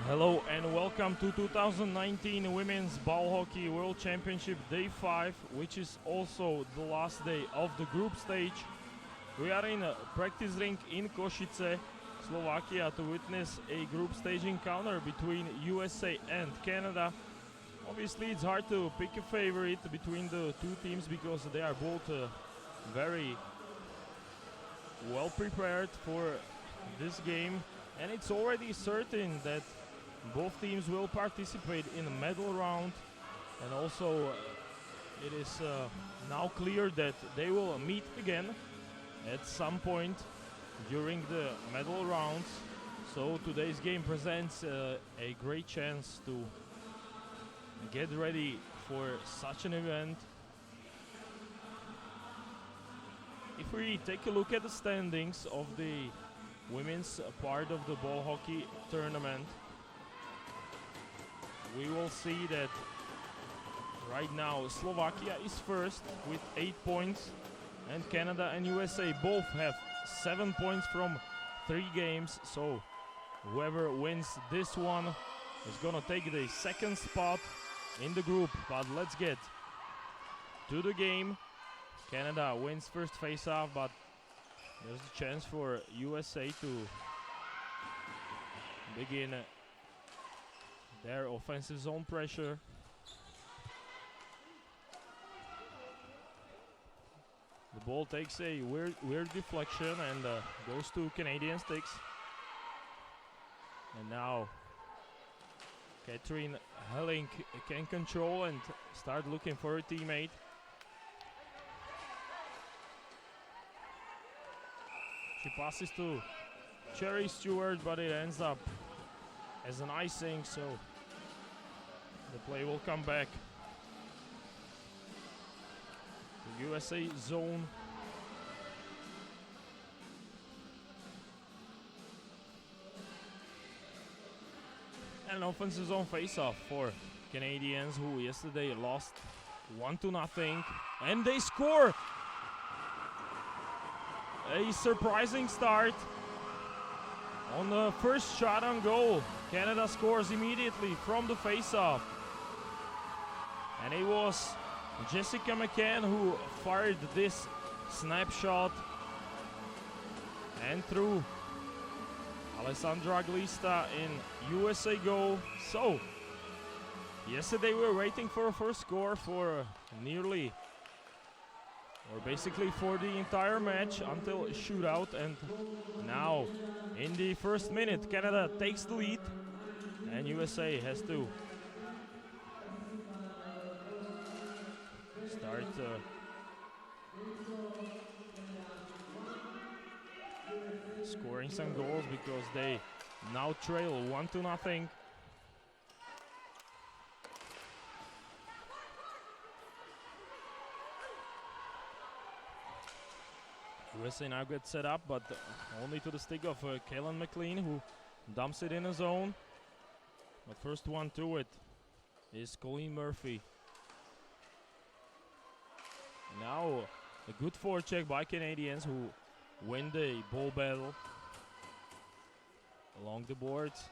Hello and welcome to 2019 Women's Ball Hockey World Championship Day 5, which is also the last day of the group stage. We are in a practice rink in Kosice, Slovakia, to witness a group stage encounter between USA and Canada. Obviously it's hard to pick a favorite between the two teams because they are both very well prepared for this game, and it's already certain that both teams will participate in the medal round, and also it is now clear that they will meet again at some point during the medal rounds. So today's game presents a great chance to get ready for such an event. If we take a look at the standings of the women's part of the ball hockey tournament, we will see that right now Slovakia is first with 8 points, and Canada and USA both have 7 points from 3 games. So whoever wins this one is gonna take the second spot in the group. But let's get to the game. Canada wins first face-off, but there's a chance for USA to begin their offensive zone pressure. The ball takes a weird deflection and goes to Canadian sticks. And now Catherine Helling can control and start looking for her teammate. She passes to Cherry Stewart, but it ends up as an icing, so the play will come back to USA zone. And an offensive zone face-off for Canadians, who yesterday lost 1-0, and they score! A surprising start. On the first shot on goal, Canada scores immediately from the face-off. And it was Jessica McCann who fired this snapshot, and through Alessandra Glista in USA goal. So, yesterday we were waiting for a first score for nearly, or basically for the entire match until shootout, and now in the first minute Canada takes the lead and USA has to start scoring some goals because they now trail 1-0. USA now gets set up, but only to the stick of Kaylin McLean, who dumps it in a zone. But first one to it is Colleen Murphy. Now a good forecheck by Canadians, who win the ball battle along the boards.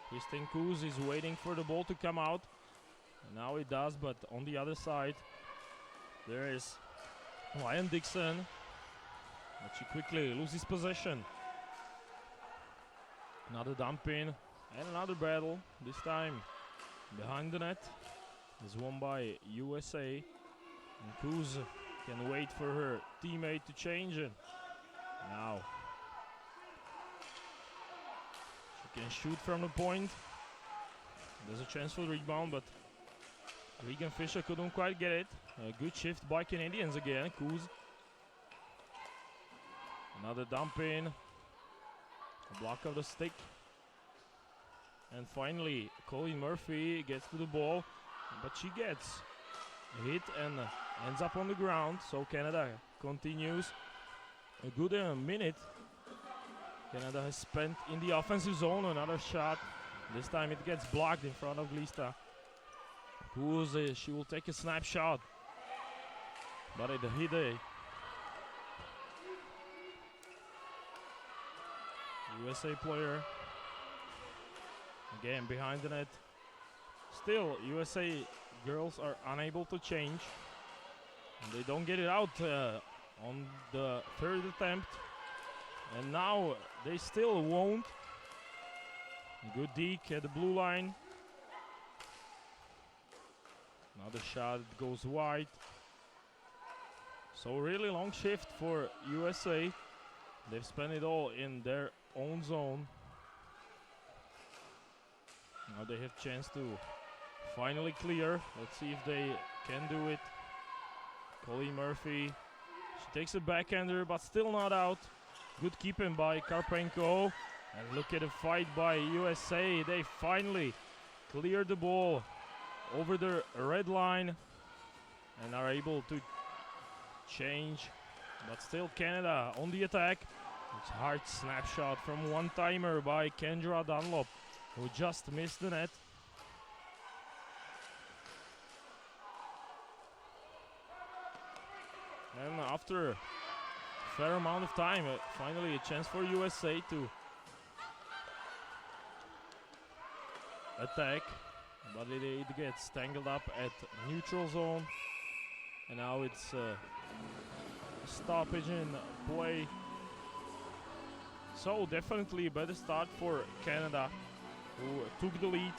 Kristen Koos is waiting for the ball to come out. And now it does, but on the other side there is Ryan Dixon, but she quickly loses possession. Another dump in and another battle, this time behind the net, is won by USA. And Koos can wait for her teammate to change it. Now she can shoot from the point. There's a chance for the rebound, but Regan Fisher couldn't quite get it. A good shift by Canadians again. Koos. Another dump in. A block of the stick. And finally, Colleen Murphy gets to the ball, but she gets hit and ends up on the ground. So Canada continues. A good minute Canada has spent in the offensive zone. Another shot. This time it gets blocked in front of Glista. Koos, she will take a snapshot, but it hit a USA player. Again behind the net. Still, USA girls are unable to change. And they don't get it out on the third attempt. And now they still won't. Good deke at the blue line. Another shot goes wide. So really long shift for USA. They've spent it all in their own zone. Now they have chance to finally clear. Let's see if they can do it. Colleen Murphy. She takes a backhander, but still not out. Good keeping by Karpenko. And look at the fight by USA. They finally cleared the ball over the red line and are able to change. But still Canada on the attack. It's a hard snapshot from one-timer by Kendra Dunlop, who just missed the net. And after a fair amount of time, finally a chance for USA to attack, but it gets tangled up at neutral zone, and now it's stoppage in play. So definitely a better start for Canada, who took the lead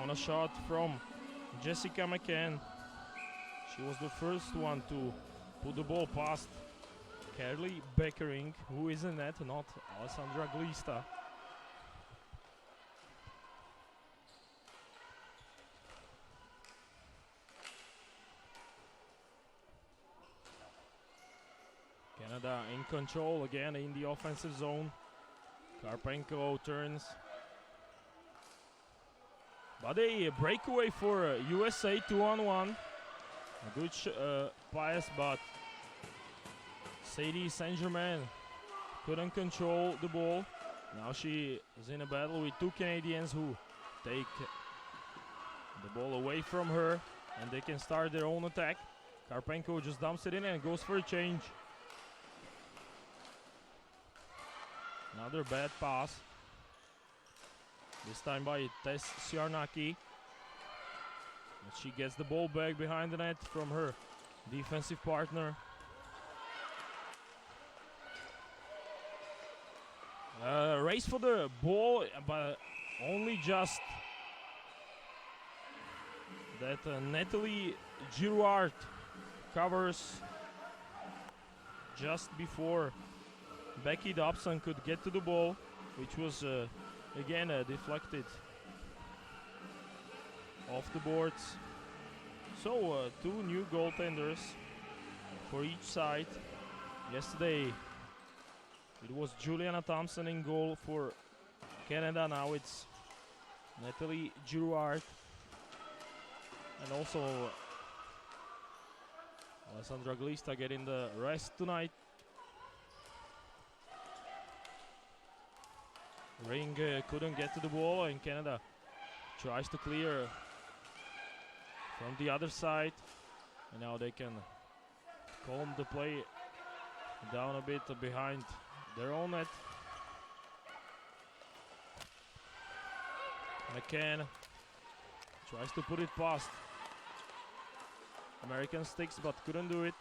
on a shot from Jessica McCann. She was the first one to put the ball past Carly Beckering, who is in net, not Alessandra Glista. Canada in control again in the offensive zone. Karpenko turns. But a breakaway for USA 2-on-1. A good pass, but Sadie Saint-Germain couldn't control the ball. Now she is in a battle with two Canadians who take the ball away from her, and they can start their own attack. Karpenko just dumps it in and goes for a change. Another bad pass. This time by Tess Siarnaki. But she gets the ball back behind the net from her defensive partner. Race for the ball, but only just that Natalie Girouard covers just before Becky Dobson could get to the ball, which was again deflected off the boards. So two new goaltenders for each side. Yesterday it was Juliana Thompson in goal for Canada. Now it's Natalie Girouard, and also Alessandra Glista getting the rest tonight. Ring couldn't get to the ball, and Canada tries to clear from the other side, and now they can calm the play down a bit behind their own net. McCann tries to put it past American sticks, but couldn't do it.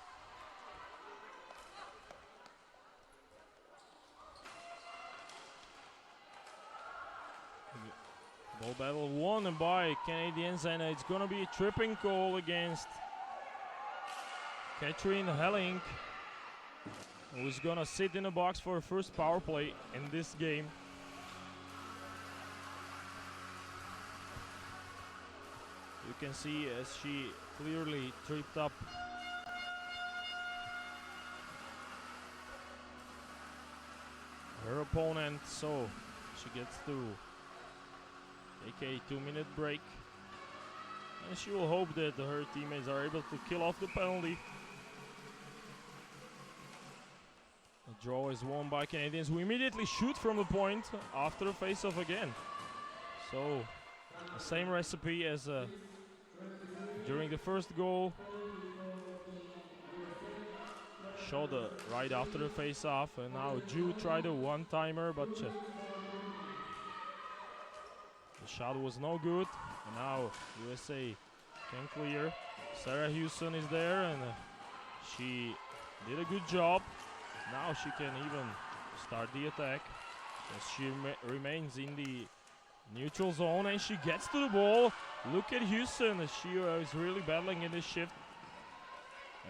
Ball battle won by Canadians, and it's gonna be a tripping call against Katrin Helling, who's gonna sit in the box for her first power play in this game. You can see as she clearly tripped up her opponent, so she gets to take a 2-minute break, and she will hope that her teammates are able to kill off the penalty. The draw is won by Canadians, who immediately shoot from the point after a face-off again. So the same recipe as during the first goal. Shot right after the face-off, and now Ju tried a one-timer, but shot was no good. And now USA can clear. Sarah Houston is there and she did a good job. Now she can even start the attack. As she remains in the neutral zone and she gets to the ball. Look at Houston. She is really battling in this shift.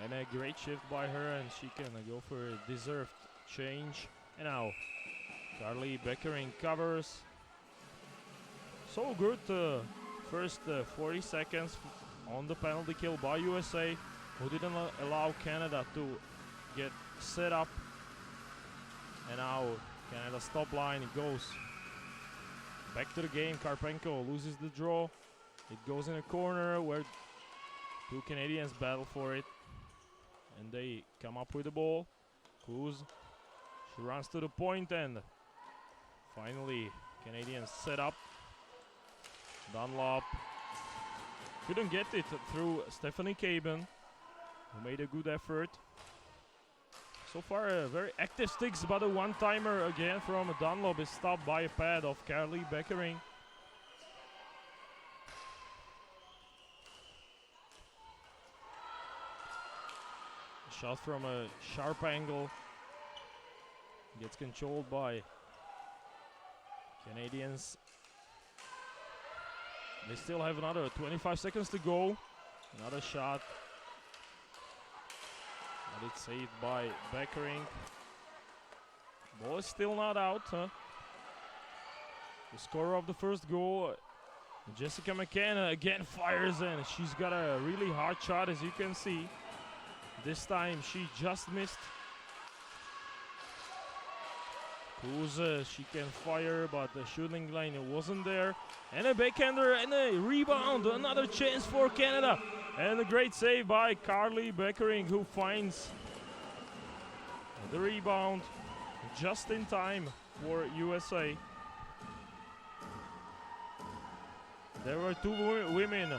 And a great shift by her, and she can go for a deserved change. And now Carly Beckering covers. So good first 40 seconds on the penalty kill by USA, who didn't allow Canada to get set up. And now Canada's top line goes back to the game. Karpenko loses the draw. It goes in a corner where two Canadians battle for it. And they come up with the ball. Kuz, she runs to the point and finally Canadians set up. Dunlop couldn't get it through Stephanie Caben, who made a good effort. So far very active sticks, but a one-timer again from Dunlop is stopped by a pad of Carly Beckering. Shot from a sharp angle. Gets controlled by Canadians. They still have another 25 seconds to go. Another shot. But it's saved by Beckering. Ball is still not out. The scorer of the first goal, Jessica McCann, again fires in. She's got a really hard shot, as you can see. This time she just missed. Kuz, she can fire, but the shooting line wasn't there. And a backhander and a rebound. Another chance for Canada. And a great save by Carly Beckering, who finds the rebound just in time for USA. There were two women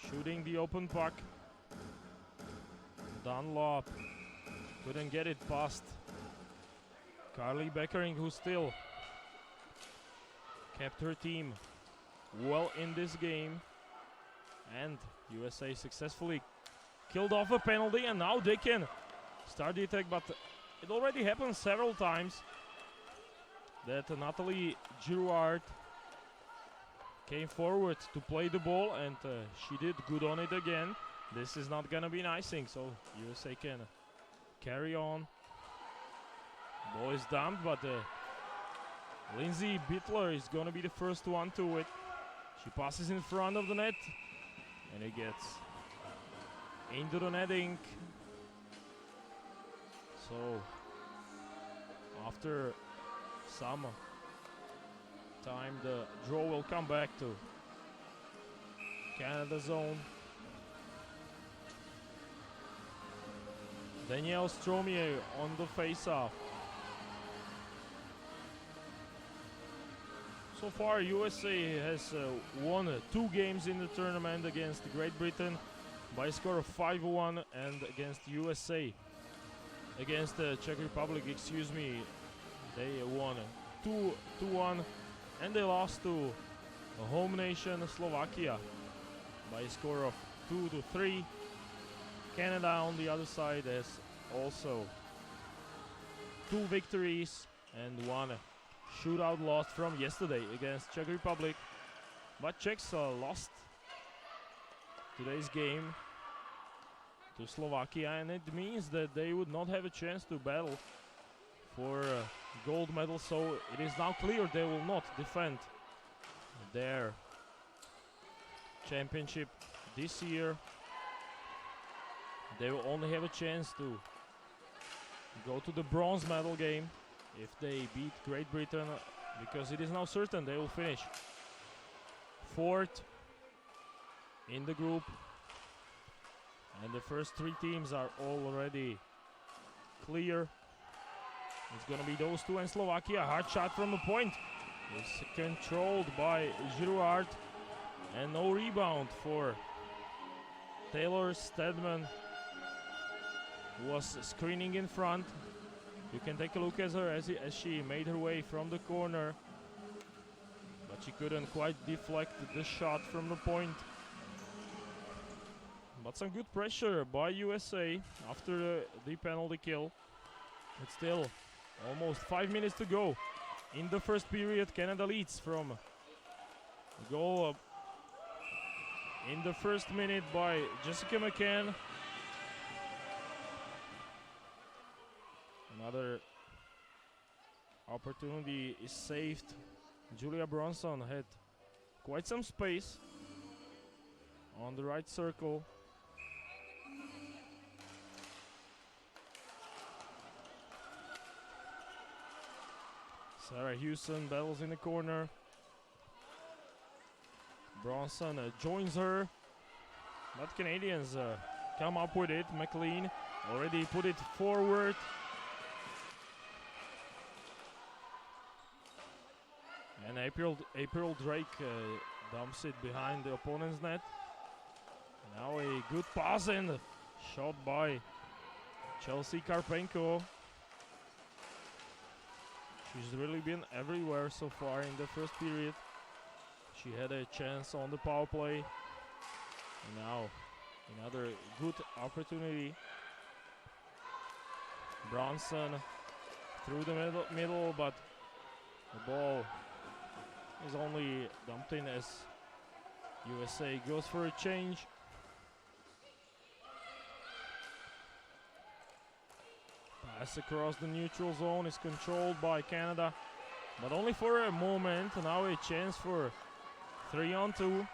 shooting the open puck. Dunlop couldn't get it past Carly Beckering, who still kept her team well in this game. And USA successfully killed off a penalty, and now they can start the attack, but it already happened several times that Natalie Girouard came forward to play the ball, and she did good on it again. This is not gonna be an icing, so USA can carry on. Ball is dumped, but Lindsay Bittler is gonna be the first one to it. She passes in front of the net, and it gets into the netting. So after some time, the draw will come back to Canada zone. Danielle Stromier on the face-off. So far, USA has won 2 games in the tournament against Great Britain by a score of 5-1, and against USA, against the Czech Republic, excuse me, they won 2-1, and they lost to a home nation, Slovakia, by a score of 2-3. Canada on the other side has also 2 victories and 1 shootout loss from yesterday against Czech Republic. But Czechs lost today's game to Slovakia, and it means that they would not have a chance to battle for gold medal. So it is now clear they will not defend their championship this year. They will only have a chance to go to the bronze medal game if they beat Great Britain, because it is now certain they will finish 4th in the group. And the first 3 teams are already clear. It's going to be those 2 and Slovakia. Hard shot from the point. It's controlled by Girouard. And no rebound for Taylor Stedman, who was screening in front. You can take a look at her as she made her way from the corner, but she couldn't quite deflect the shot from the point. But some good pressure by USA after the penalty kill. It's still almost 5 minutes to go in the first period. Canada leads from a goal in the first minute by Jessica McCann. Another opportunity is saved. Julia Bronson had quite some space on the right circle. Sarah Houston battles in the corner. Bronson joins her, but Canadians come up with it. McLean already put it forward. And April Drake dumps it behind the opponent's net. Now a good pass and shot by Chelsea Karpenko. She's really been everywhere so far in the first period. She had a chance on the power play. And now another good opportunity. Bronson through the middle, but the ball is only dumped in as USA goes for a change. Pass across the neutral zone is controlled by Canada, but only for a moment. Now a chance for 3-on-2.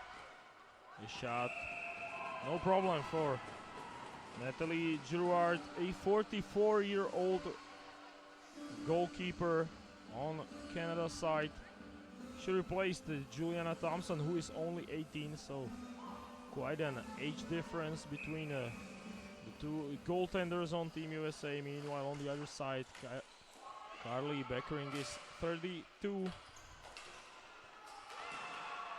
The shot, no problem for Natalie Girouard, a 44-year-old goalkeeper on Canada's side. She replaced Juliana Thompson, who is only 18, so quite an age difference between the two goaltenders on Team USA. Meanwhile, on the other side, Carly Beckering is 32.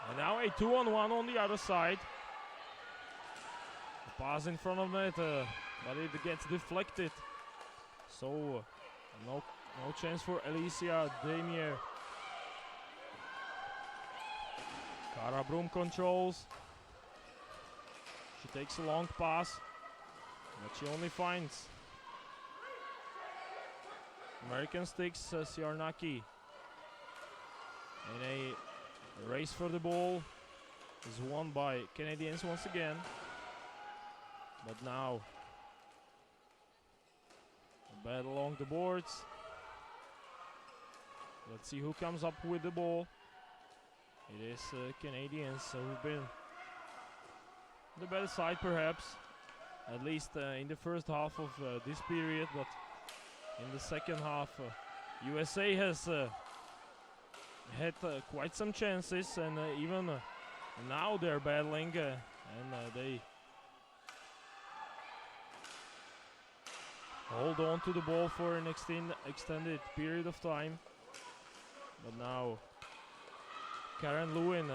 And now a 2-on-1 on the other side. The pass in front of net, but it gets deflected. So no chance for Alicia Damier. Cara Broom controls. She takes a long pass, but she only finds American sticks. Siarnaki in a race for the ball is won by Canadians once again. But now a battle along the boards. Let's see who comes up with the ball. It is Canadians who've been the better side, perhaps, at least in the first half of this period. But in the second half, USA has had quite some chances, and even now they're battling, and they hold on to the ball for an extended period of time. But now Karen Lewin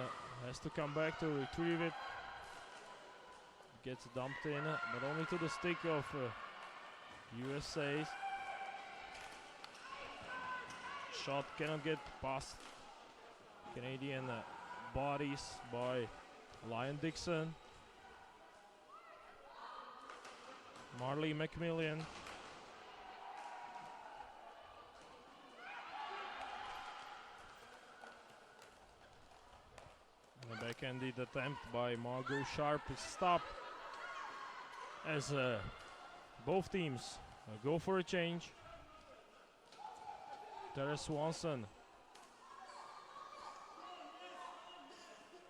has to come back to retrieve it. Gets dumped in, but only to the stick of USA's. Shot cannot get past Canadian bodies by Lion Dixon. Marley McMillan. And a backhanded attempt by Margot Sharp is stopped as both teams go for a change. Tara Swanson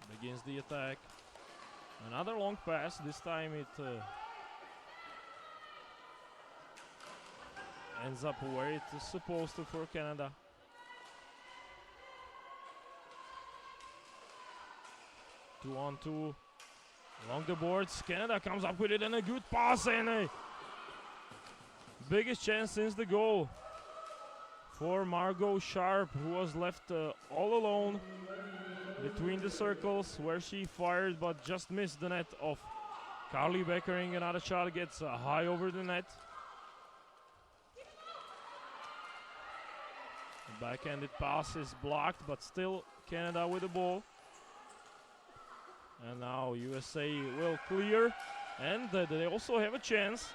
begins the attack. Another long pass. This time it ends up where it is supposed to for Canada. Two on two along the boards. Canada comes up with it, and a good pass, and a biggest chance since the goal for Margot Sharp, who was left all alone between the circles, where she fired but just missed the net of Carly Beckering. Another shot gets high over the net. Backhanded pass is blocked, but still Canada with the ball. And now USA will clear, and they also have a chance.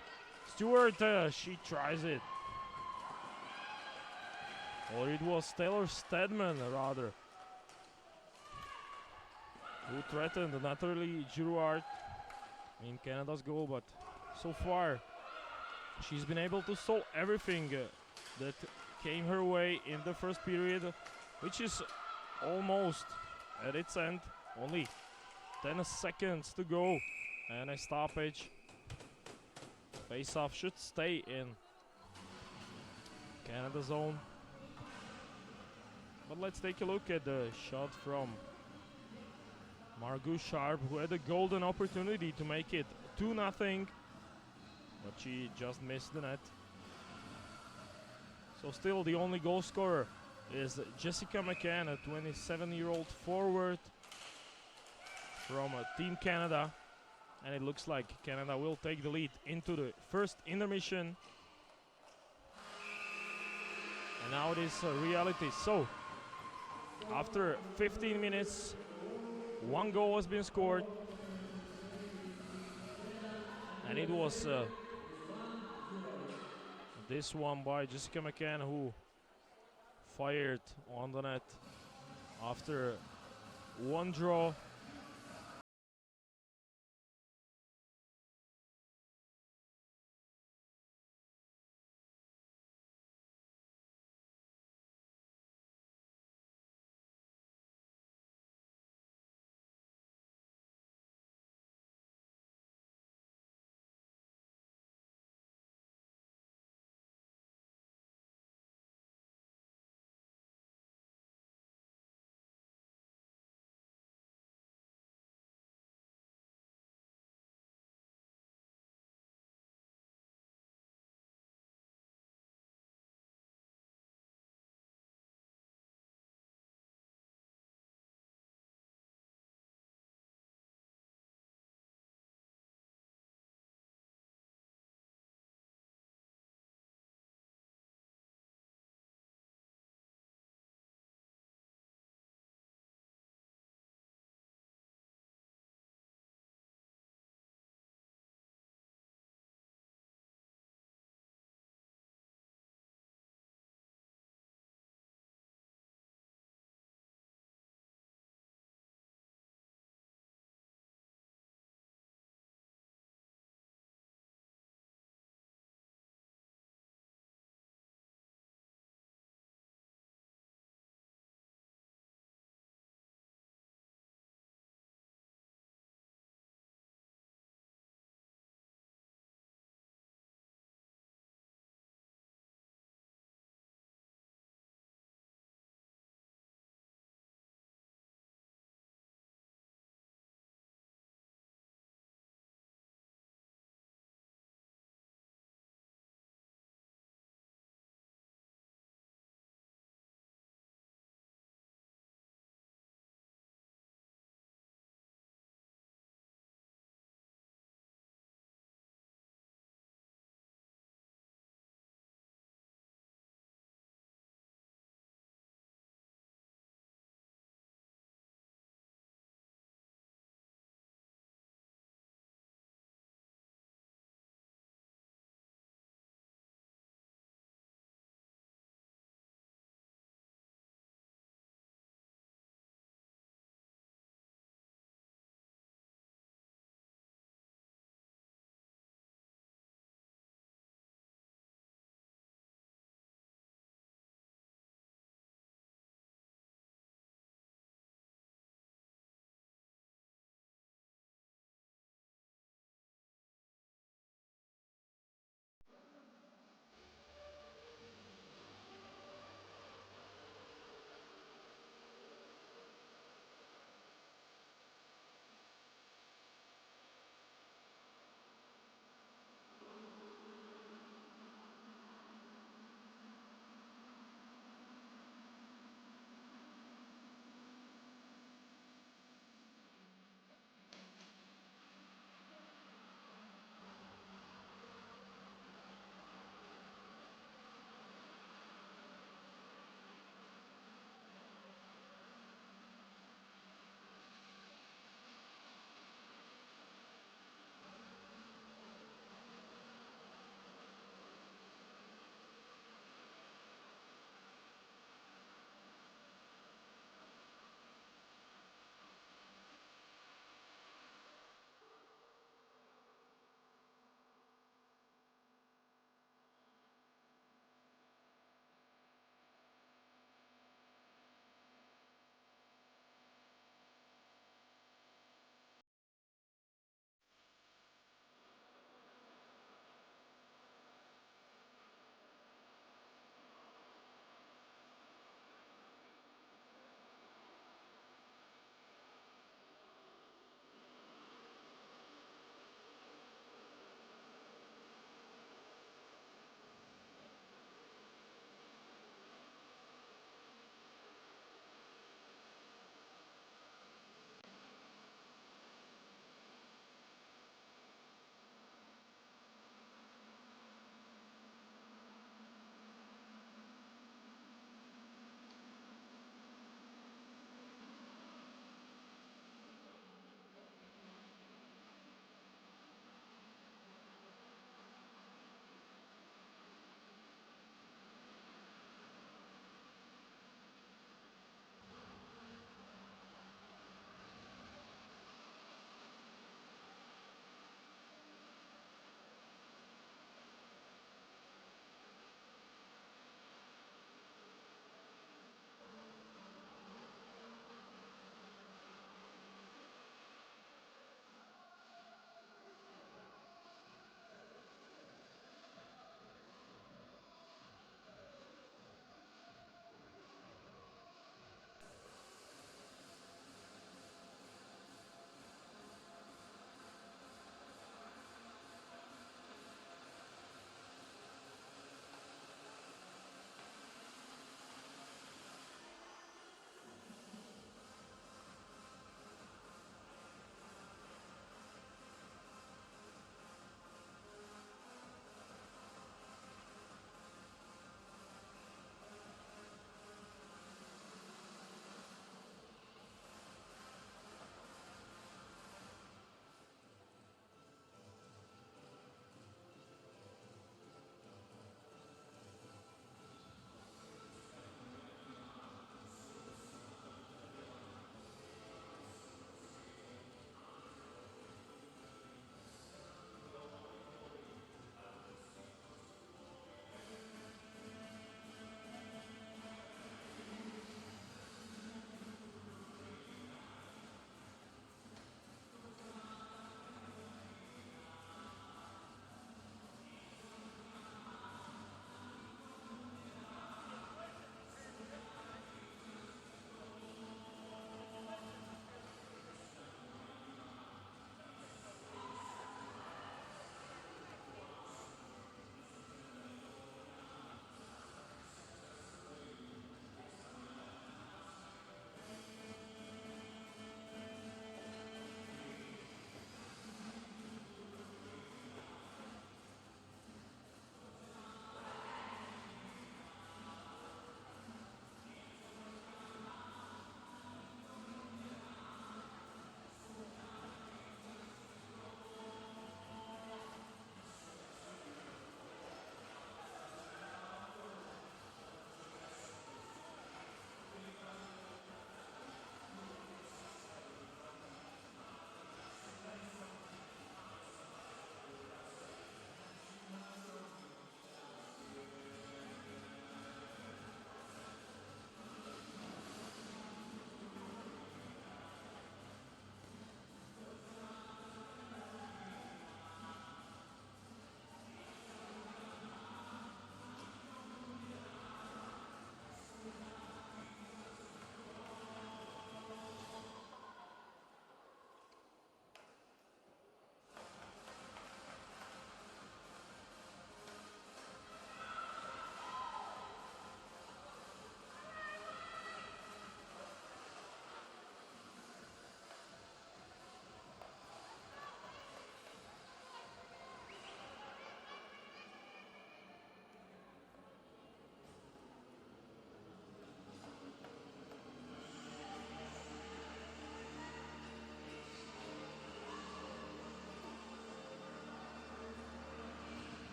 Stewart, she tries it. Or it was Taylor Stedman, rather, who threatened Natalie Girouard in Canada's goal, but so far she's been able to solve everything that came her way in the first period, which is almost at its end. Only 10 seconds to go, and a stoppage. Face-off should stay in Canada zone. But let's take a look at the shot from Margot Sharp, who had a golden opportunity to make it 2-0, but she just missed the net. So still the only goal scorer is Jessica McCann, a 27-year-old forward from Team Canada. And it looks like Canada will take the lead into the first intermission. And now it is a reality. So after 15 minutes, 1 goal has been scored. And it was this one by Jessica McCann, who fired on the net after 1 draw.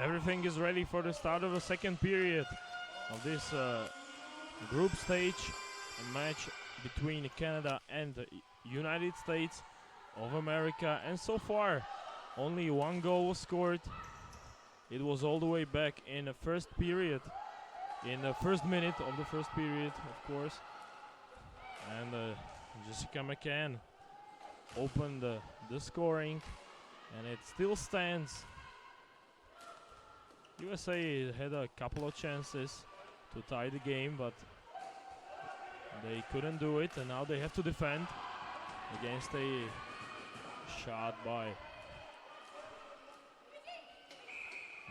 Everything is ready for the start of the second period of this group stage, a match between Canada and the United States of America. And so far, only one goal was scored. It was all the way back in the first period, in the first minute of the first period, of course. And Jessica McCann opened the scoring, and it still stands. USA had a couple of chances to tie the game, but they couldn't do it, and now they have to defend against a shot by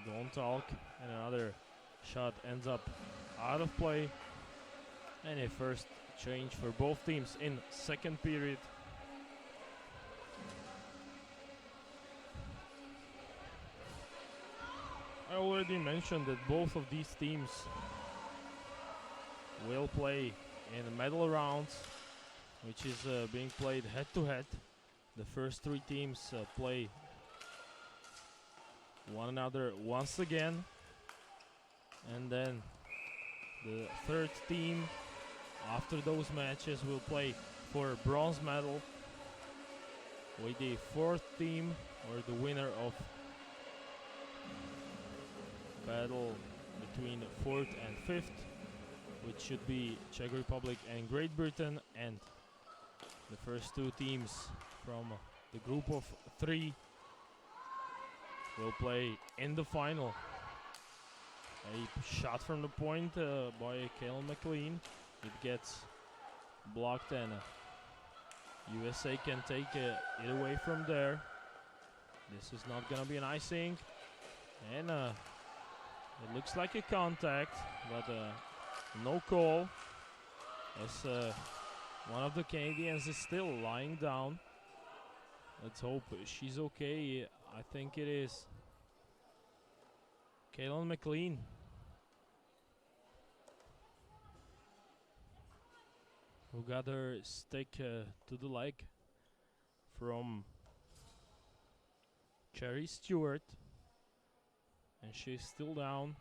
Don't Talk, and another shot ends up out of play, and a first change for both teams in second period. I already mentioned that both of these teams will play in the medal rounds, which is being played head-to-head. The first three teams play one another once again, and then the third team after those matches will play for bronze medal, with the fourth team or the winner of battle between fourth and fifth, which should be Czech Republic and Great Britain, and the first two teams from the group of three will play in the final. A shot from the point by Kaylin McLean. It gets blocked, and USA can take it away from there. This is not gonna be an icing, and it looks like a contact, but no call, as one of the Canadians is still lying down. Let's hope she's okay. I think it is Kaylin McLean. Who got her stick to the leg from Cherry Stewart, and she's still down.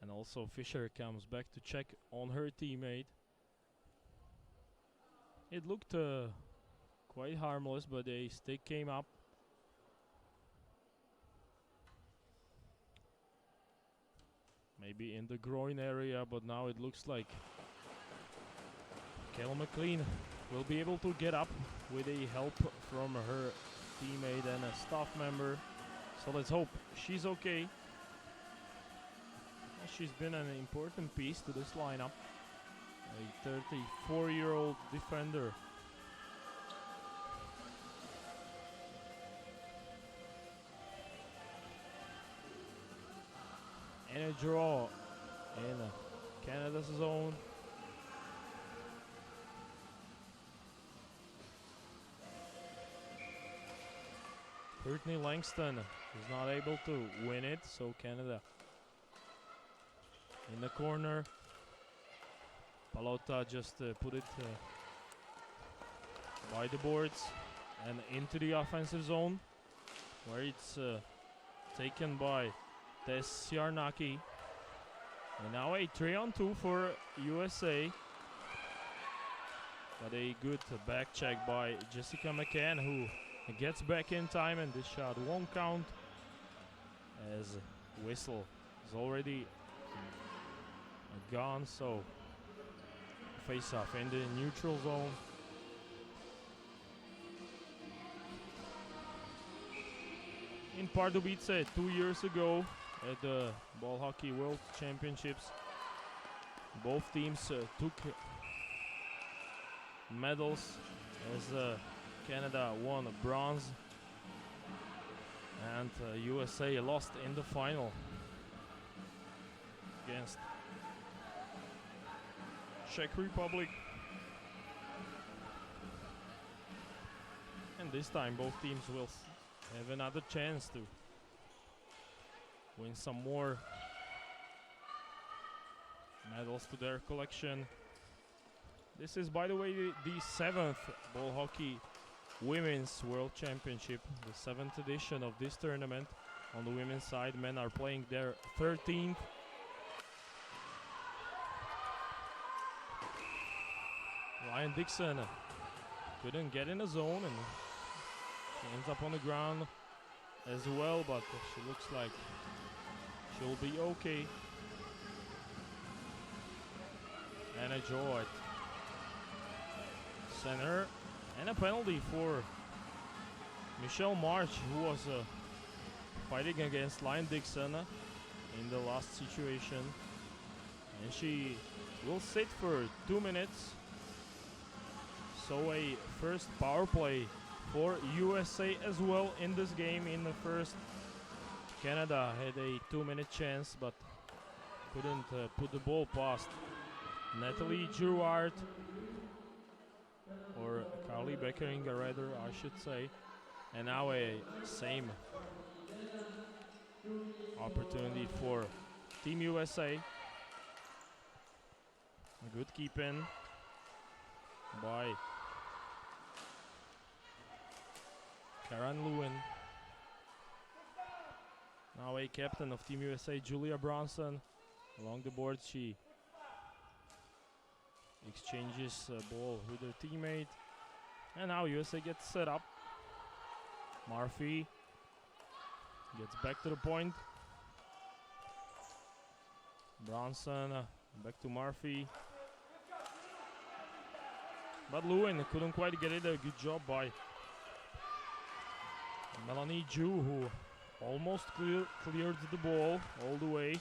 And also Fisher comes back to check on her teammate. It looked quite harmless, but a stick came up. Maybe in the groin area, but now it looks like Kaylin McLean will be able to get up with a help from her teammate and a staff member. So let's hope she's okay. She's been an important piece to this lineup. A 34-year-old defender. And a draw in Canada's zone. Brittany Langston is not able to win it, so Canada in the corner. Palota just put it by the boards and into the offensive zone, where it's taken by Tess Yarnaki. And now a 3-on-2 for USA. But a good back check by Jessica McCann, who gets back in time, and this shot won't count, as whistle is already gone. So face off in the neutral zone. In Pardubice 2 years ago at the Ball Hockey World Championships, both teams took medals, as Canada won bronze and USA lost in the final against Czech Republic. And this time both teams will have another chance to win some more medals to their collection. This is, by the way, the 7th ball hockey Women's World Championship, the 7th edition of this tournament. On the women's side, men are playing their 13th. Ryan Dixon couldn't get in the zone, and she ends up on the ground as well, but she looks like she'll be okay. And a draw at center, and a penalty for Michelle March, who was fighting against Lion Dixon in the last situation, and she will sit for 2 minutes. So a first power play for USA as well in this game. In the first, Canada had a 2-minute chance, but couldn't put the ball past Natalie Girouard, or Carly Beckeringer rather, I should say. And now a same opportunity for Team USA. A good keep in by Karen Lewin. Now a captain of Team USA, Julia Bronson. Along the board, she exchanges a ball with her teammate. And now USA gets set up. Murphy gets back to the point. Bronson back to Murphy. But Lewin couldn't quite get it. A good job by Melanie Ju, who almost cleared the ball all the way.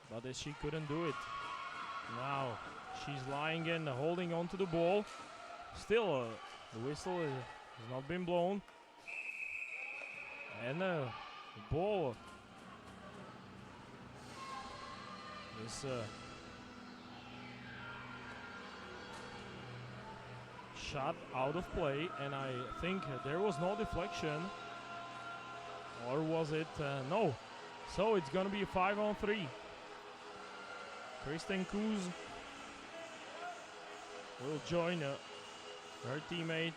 But she couldn't do it. Now she's lying and holding on to the ball. Still, the whistle has not been blown. And the ball is shot out of play, and I think there was no deflection, or was it? No. So it's gonna be a 5-on-3. Kristen Kuz will join her teammate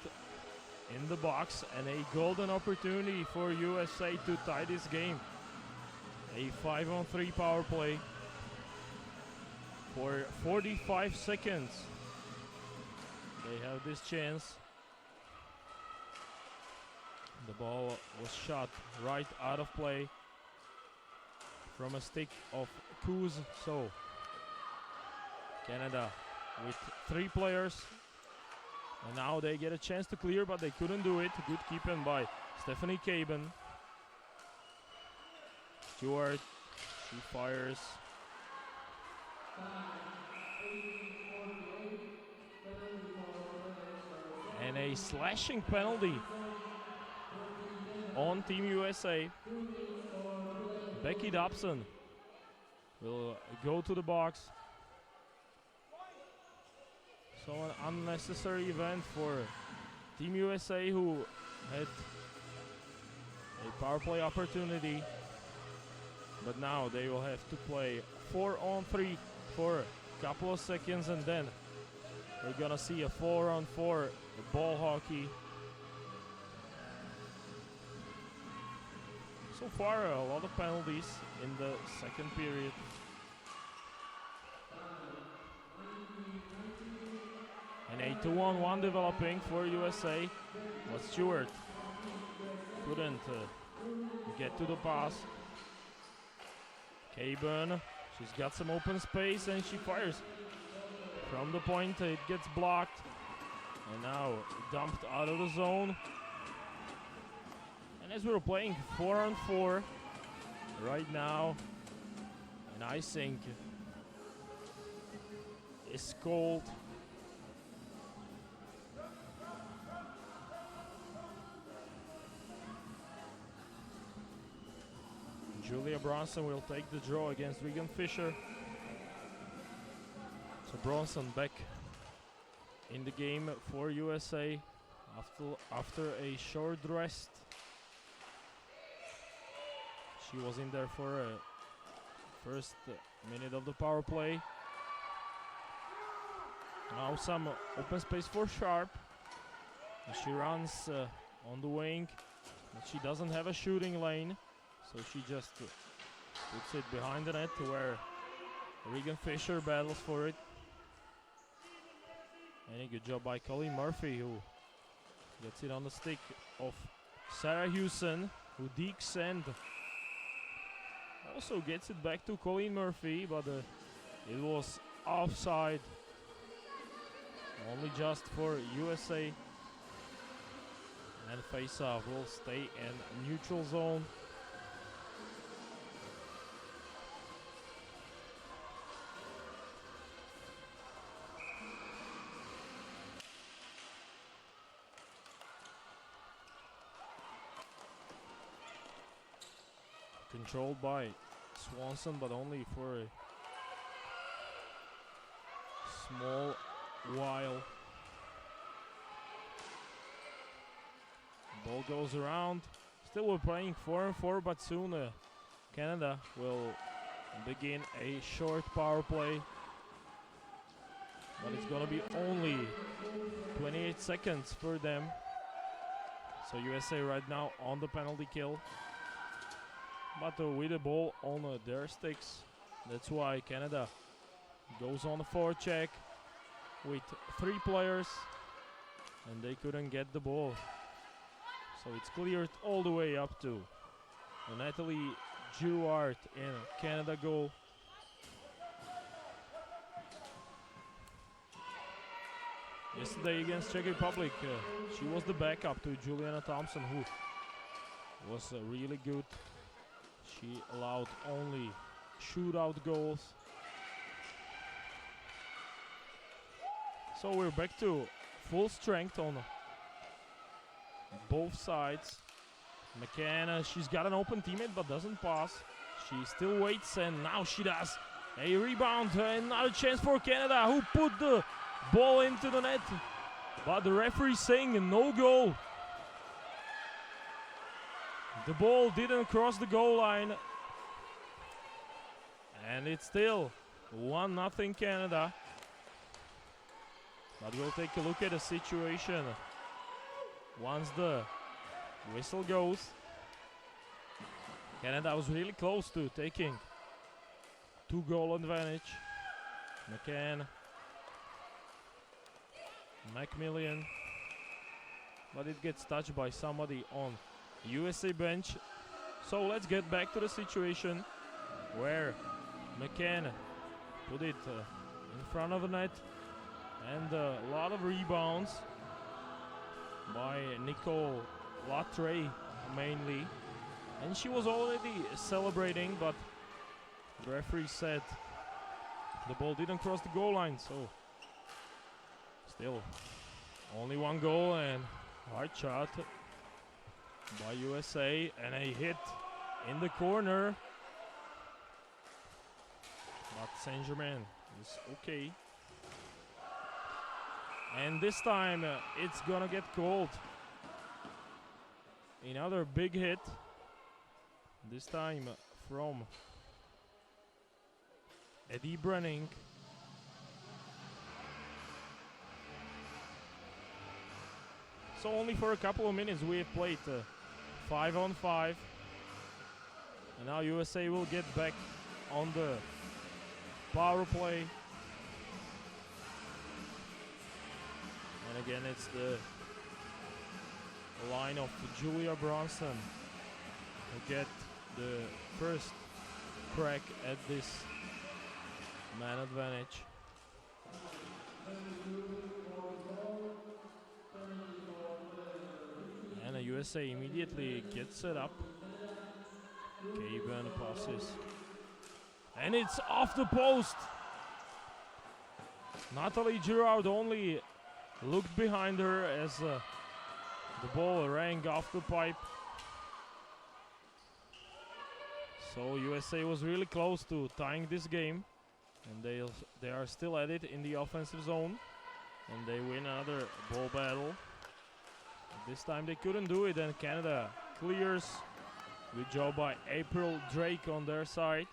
in the box, and a golden opportunity for USA to tie this game. A 5-on-3 power play for 45 seconds. They have this chance. The ball was shot right out of play from a stick of Kuz. So Canada with 3 players, and now they get a chance to clear, but they couldn't do it. Good keeping by Stephanie Caben. Stewart, she fires. And a slashing penalty on Team USA. Becky Dobson will go to the box. So an unnecessary event for Team USA, who had a power play opportunity. But now they will have to play 4-on-3 for a couple of seconds, and then we're gonna see a 4-on-4 ball hockey. So far, a lot of penalties in the second period. And a 2-on-1 developing for USA, but Stewart couldn't get to the pass. Caben, she's got some open space and she fires from the point. It gets blocked and now dumped out of the zone. And as we're playing 4-on-4 right now, and icing is called. Julia Bronson will take the draw against Regan Fisher. So Bronson back in the game for USA after a short rest. She was in there for first minute of the power play. Now some open space for Sharp. She runs on the wing, but she doesn't have a shooting lane, so she just puts it behind the net where Regan Fisher battles for it. And a good job by Colleen Murphy, who gets it on the stick of Sarah Hewson, who digs and also gets it back to Colleen Murphy, but it was offside, only just for USA. And face-off will stay in neutral zone. Controlled by Swanson, but only for a small while. Ball goes around. Still we're playing 4-on-4, but soon Canada will begin a short power play. But it's gonna be only 28 seconds for them. So USA right now on the penalty kill. But with the ball on their sticks. That's why Canada goes on the forecheck with 3 players. And they couldn't get the ball. So it's cleared all the way up to Natalie Girouard in Canada goal. Yesterday against Czech Republic, she was the backup to Juliana Thompson, who was really good. She allowed only shootout goals. So we're back to full strength on both sides. McCann, she's got an open teammate but doesn't pass. She still waits, and now she does. A rebound, another chance for Canada, who put the ball into the net. But the referee saying no goal. The ball didn't cross the goal line. And it's still 1-0 Canada. But we'll take a look at the situation once the whistle goes. Canada was really close to taking 2-goal advantage. McCann, Macmillan, but it gets touched by somebody on USA bench. So let's get back to the situation where McCann put it in front of the net, and a lot of rebounds by Nicole Latre mainly, and she was already celebrating, but the referee said the ball didn't cross the goal line. So still only 1 goal and hard shot by USA, and a hit in the corner, but Saint-Germain is okay. And this time it's gonna get called. Another big hit, this time from Eddie Brenning. So only for a couple of minutes we have played 5-on-5. And now USA will get back on the power play. And again, it's the line of Julia Bronson who get the first crack at this man advantage. And USA immediately gets set up. Caven passes. And it's off the post. Natalie Girouard only looked behind her as the ball rang off the pipe. So USA was really close to tying this game, and they are still at it in the offensive zone, and they win another ball battle. This time they couldn't do it, and Canada clears. Good job by April Drake on their side.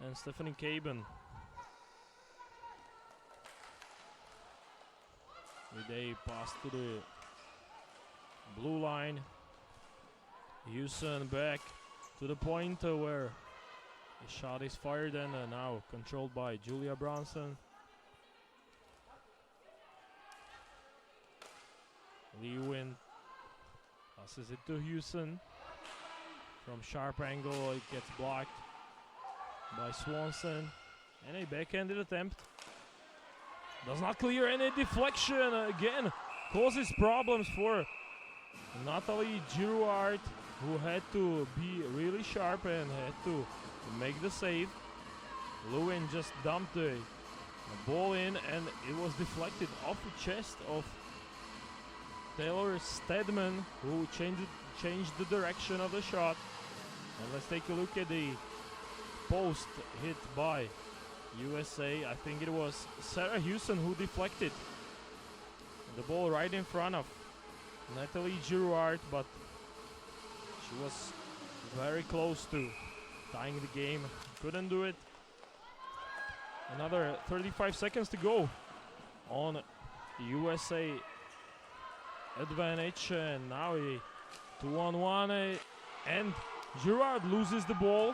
and Stephanie Caben. With a pass to the blue line. Houston back to the point where the shot is fired and now controlled by Julia Bronson. Lewin passes it to Houston. From sharp angle, it gets blocked by Swanson. And a backhanded attempt. Does not clear, any deflection again. Causes problems for Natalie Girouard, who had to be really sharp and had to make the save. Lewin just dumped the ball in and it was deflected off the chest of Taylor Stedman, who changed the direction of the shot. And let's take a look at the post hit by USA. I think it was Sarah Houston who deflected the ball right in front of Natalie Girouard, but she was very close to tying the game. Couldn't do it. Another 35 seconds to go on USA advantage, and now a 2-on-1 and Girouard loses the ball,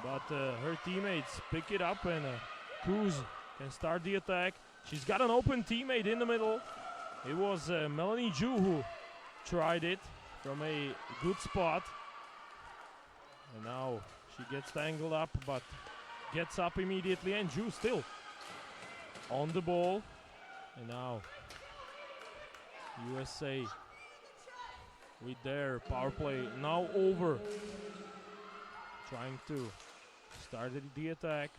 but her teammates pick it up and Cruz can start the attack. She's got an open teammate in the middle. It was Melanie Ju who tried it from a good spot, and now she gets tangled up but gets up immediately, and Ju still on the ball. And now USA with their power play now over, trying to start the attack.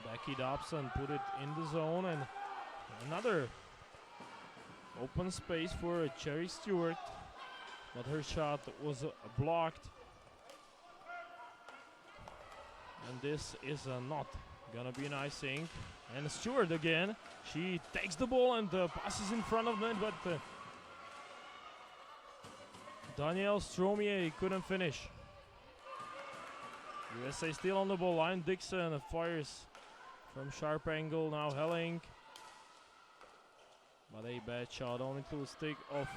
Becky Dobson put it in the zone, and another open space for Cherry Stewart, but her shot was blocked. And this is not gonna be an icing. And Stewart again, she takes the ball and passes in front of net, but Danielle Stromier couldn't finish. USA still on the ball. Line Dixon fires from sharp angle. Now Helling, but a bad shot only to the stick of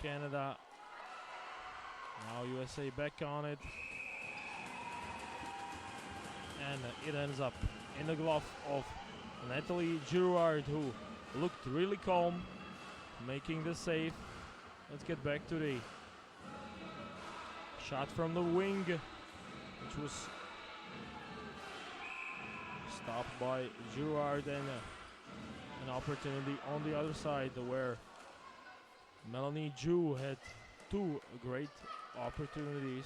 Canada. Now USA back on it, and it ends up in the glove of Natalie Girouard, who looked really calm, making the save. Let's get back to the shot from the wing, which was stopped by Girouard, and an opportunity on the other side where Melanie Ju had two great opportunities.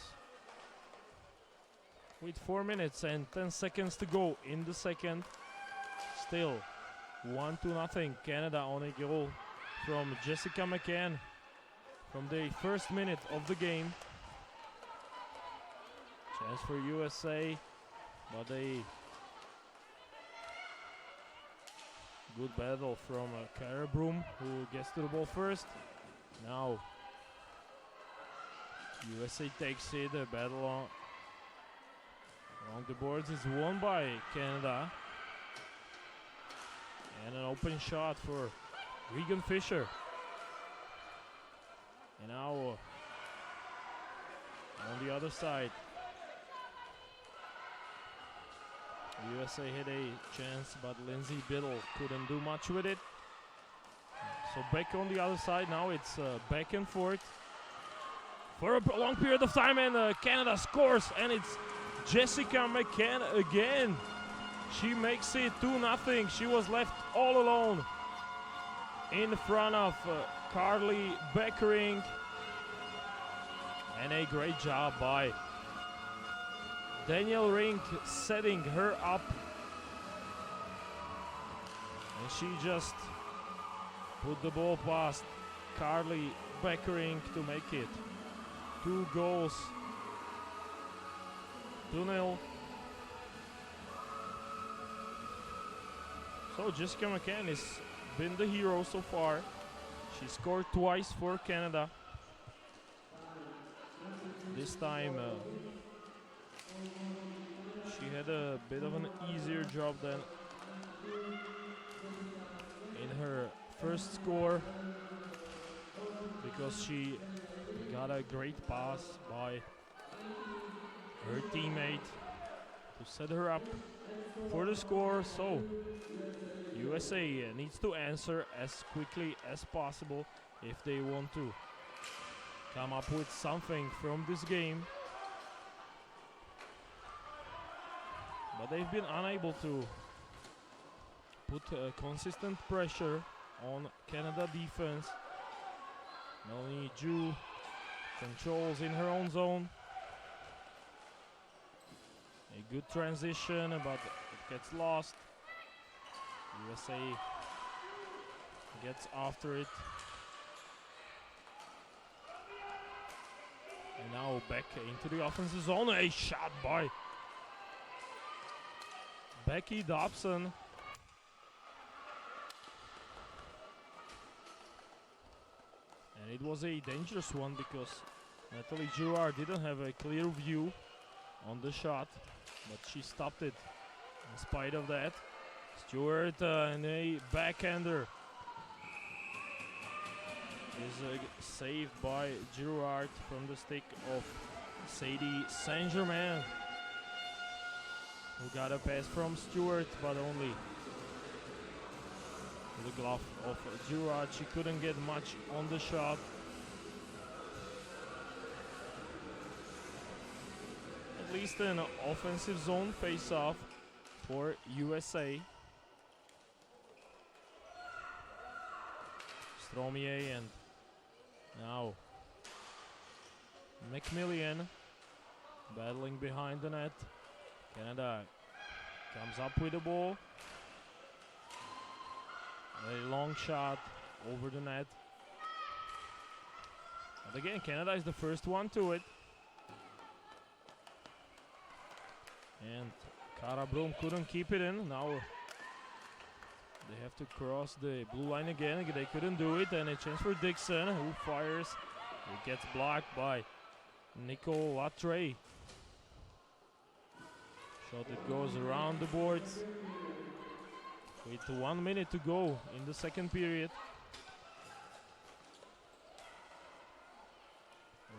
With 4 minutes and 10 seconds to go in the second, still 1-0 Canada on a goal from Jessica McCann from the first minute of the game. Chance for USA, but a good battle from Cara Broom, who gets to the ball first. Now USA takes it. The battle along the boards is won by Canada. And an open shot for Regan Fisher. And now on the other side, USA had a chance, but Lindsay Biddle couldn't do much with it. So back on the other side, now it's back and forth for a long period of time, and Canada scores, and it's Jessica McCann again. She makes it 2-0. She was left all alone in front of Carly Beckering, and a great job by Danielle Rink setting her up, and she just put the ball past Carly Beckering to make it 2 goals, 2-0. So Jessica McCann has been the hero so far. She scored twice for Canada, This time she had a bit of an easier job than in her first score, because she got a great pass by her teammate to set her up for the score. So USA needs to answer as quickly as possible if they want to come up with something from this game. But they've been unable to put consistent pressure on Canada defense. Melanie Ju controls in her own zone. A good transition, but it gets lost. USA gets after it. And now back into the offensive zone. A shot by Becky Dobson. And it was a dangerous one because Natalie Girard didn't have a clear view on the shot, but she stopped it in spite of that. Stewart and a backhander is saved by Girard from the stick of Sadie Saint-Germain, who got a pass from Stewart, but only with the glove of Girard. She couldn't get much on the shot. At least an offensive zone face-off for USA. Stromier and now McMillian battling behind the net. Canada comes up with the ball. A long shot over the net. But again, Canada is the first one to it. And Cara Broom couldn't keep it in. Now they have to cross the blue line again. They couldn't do it. And a chance for Dixon, who fires. It gets blocked by Nicole Latre. Shot that goes around the boards. With 1 minute to go in the second period.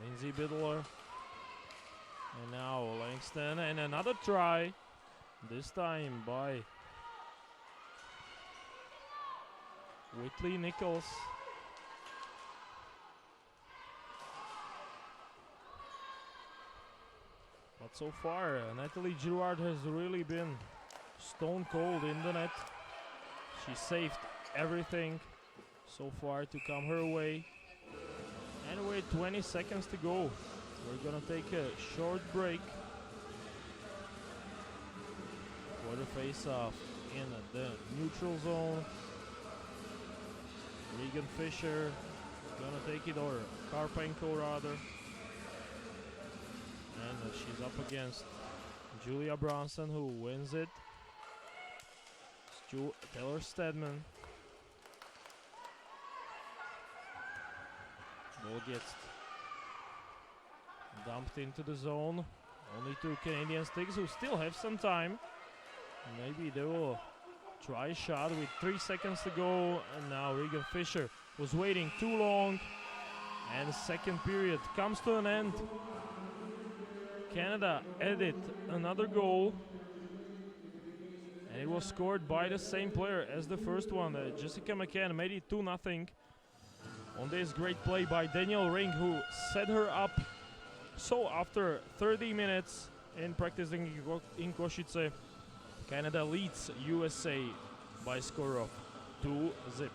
Lindsay Biddler. And now Langston, and another try. This time by Whitley Nichols. But so far, Natalie Girard has really been stone cold in the net. She saved everything so far to come her way. Anyway, 20 seconds to go. We're gonna take a short break for the face-off in the neutral zone. Regan Fisher gonna take it, or Karpenko rather. And she's up against Julia Bronson, who wins it. Taylor Stedman. Ball gets dumped into the zone. Only two Canadian sticks who still have some time. Maybe they will try a shot with 3 seconds to go. And now Regan Fisher was waiting too long. And the second period comes to an end. Canada added another goal. And it was scored by the same player as the first one. Jessica McCann made it 2-0 on this great play by Danielle Ring, who set her up. So after 30 minutes in practicing in Kosice, Canada leads USA by a score of 2-0.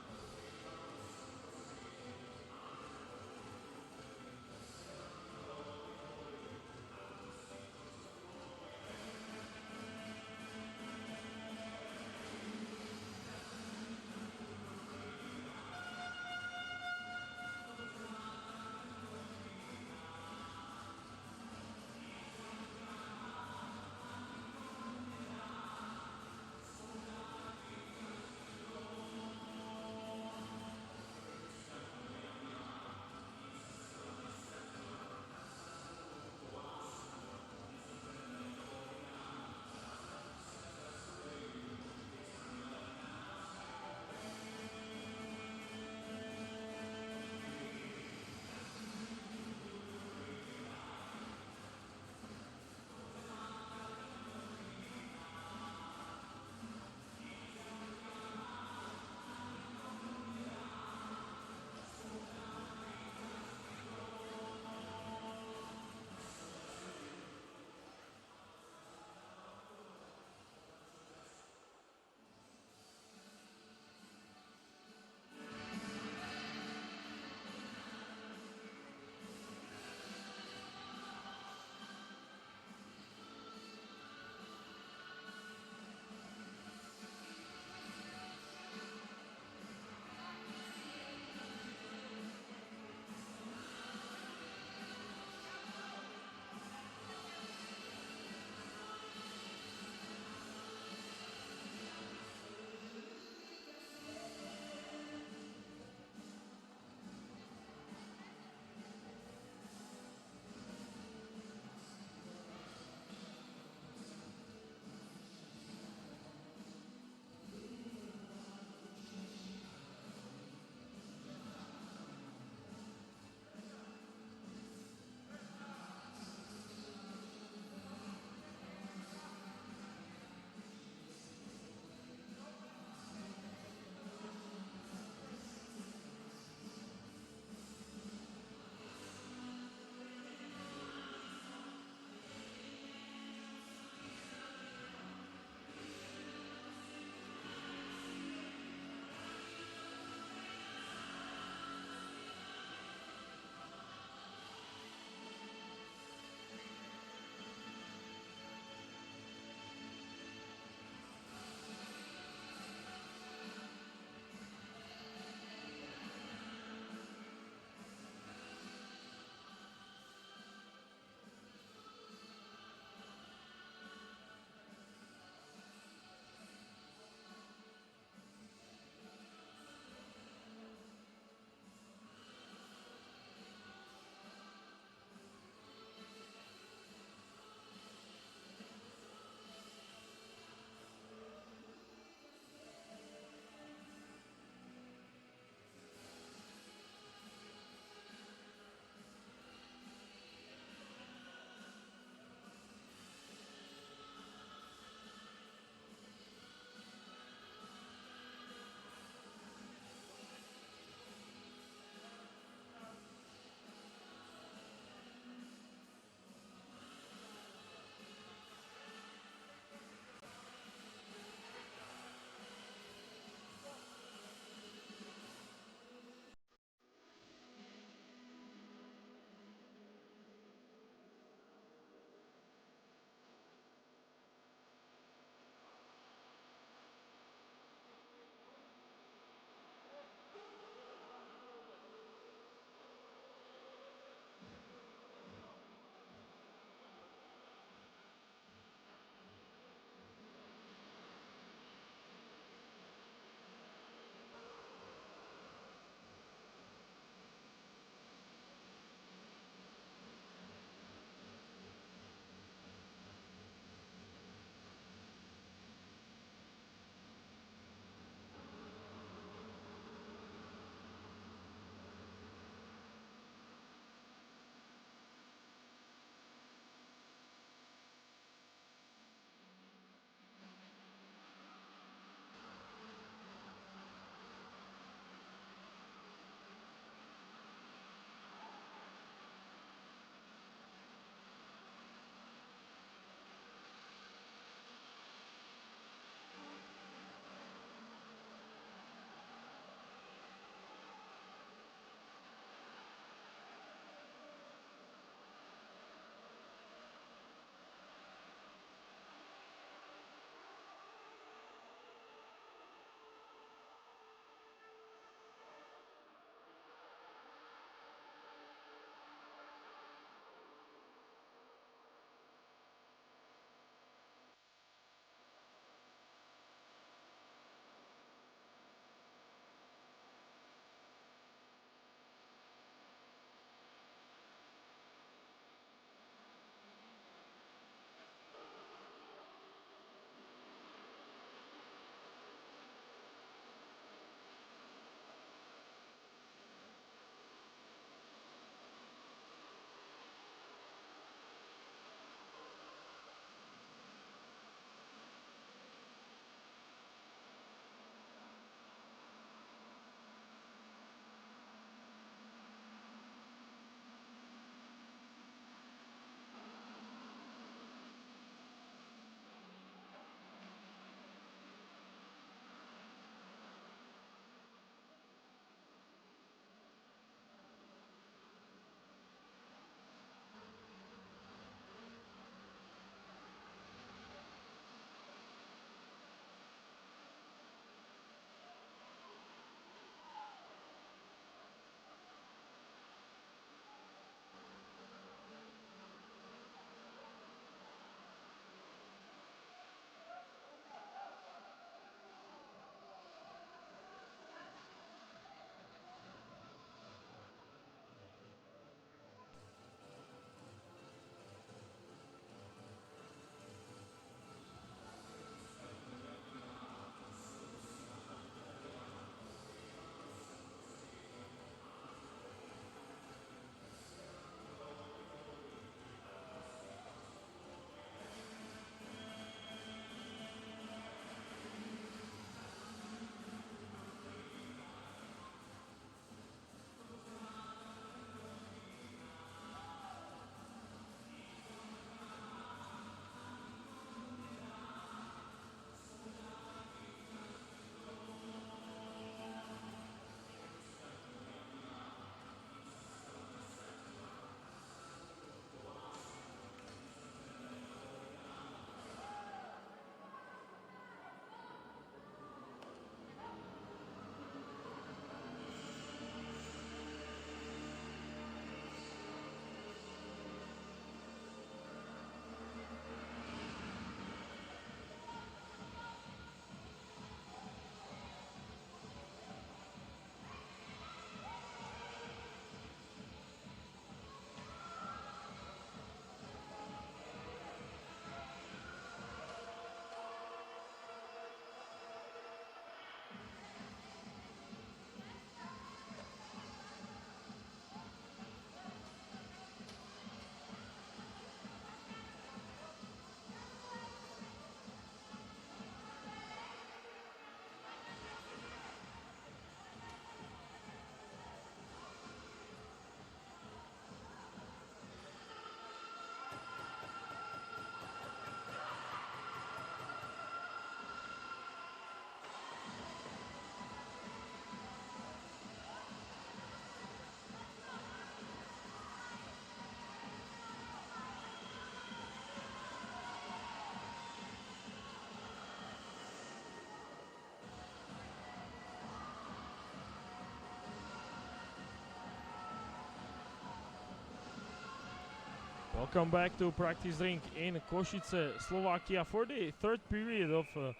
Welcome back to practice rink in Kosice, Slovakia for the third period of the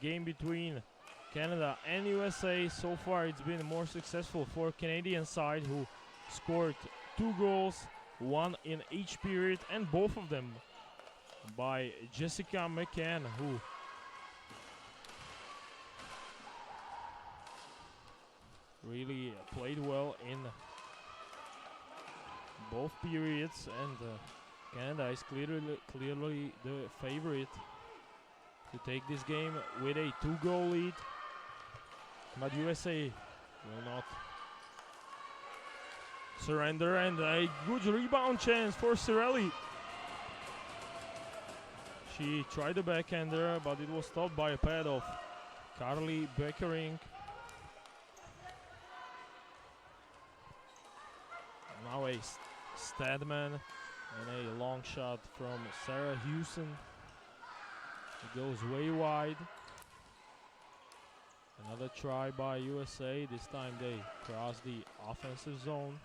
game between Canada and USA. So far it's been more successful for Canadian side, who scored 2 goals, 1 in each period, and both of them by Jessica McCann, who really played well in both periods, and Canada is clearly the favorite to take this game with a 2-goal lead, but USA will not surrender, and a good rebound chance for Cirelli. She tried the backhander, but it was stopped by a pad of Carly Beckering. Now a Stadman and a long shot from Sarah Hewson. It goes way wide. Another try by USA. This time they cross the offensive zone,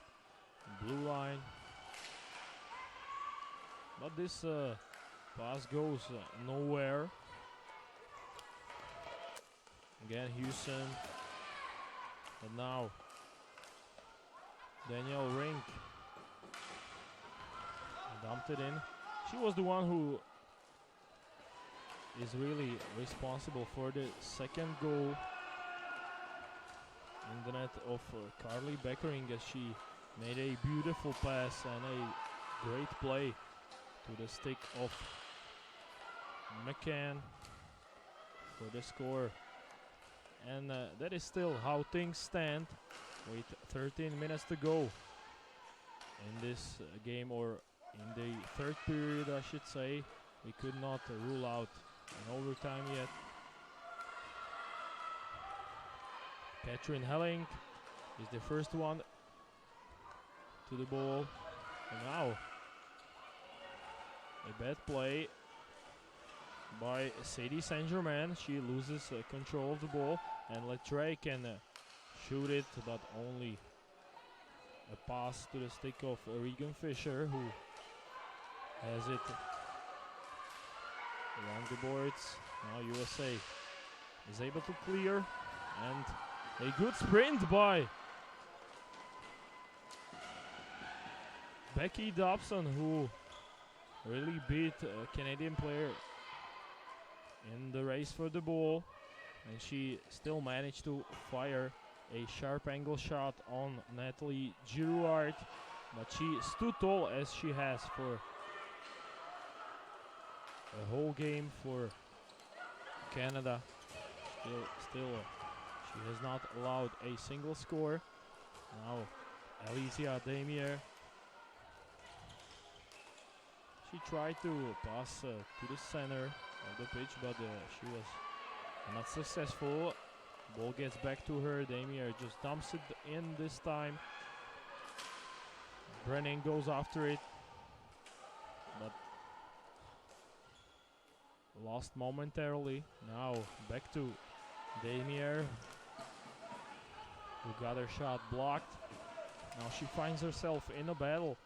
blue line. But this pass goes nowhere. Again Hewson. And now Danielle Rink dumped it in. She was the one who is really responsible for the second goal in the net of Carly Beckering, as she made a beautiful pass and a great play to the stick of McCann for the score. And that is still how things stand with 13 minutes to go in this game, or in the third period I should say. We could not rule out an overtime yet. Katrin Helling is the first one to the ball, and now a bad play by Sadie Saint-Germain. She loses control of the ball, and Letray can shoot it, but only a pass to the stick of Regan Fisher, who has it along the boards. Now USA is able to clear, and a good sprint by Becky Dobson, who really beat a Canadian player in the race for the ball, and she still managed to fire a sharp angle shot on Natalie Girouard, but she stood tall, as she has for the whole game for Canada. Still she has not allowed a single score. Now Alicia Damier, she tried to pass to the center of the pitch, but she was not successful. Ball gets back to her. Damier just dumps it in this time. Brennan goes after it, but lost momentarily. Now back to Damier, who got her shot blocked. Now she finds herself in a battle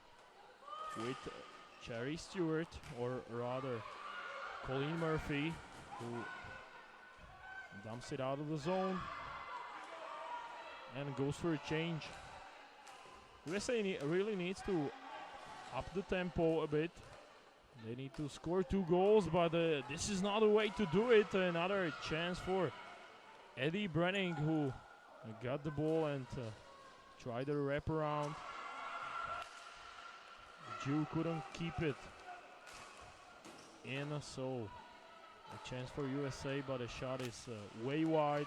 with Cherry Stewart, or rather Colleen Murphy, who dumps it out of the zone and goes for a change. USA really needs to up the tempo a bit. They need to score 2 goals, but this is not a way to do it. Another chance for Eddie Brenning, who got the ball and tried a wraparound. Jew couldn't keep it in, so a chance for USA, but the shot is way wide.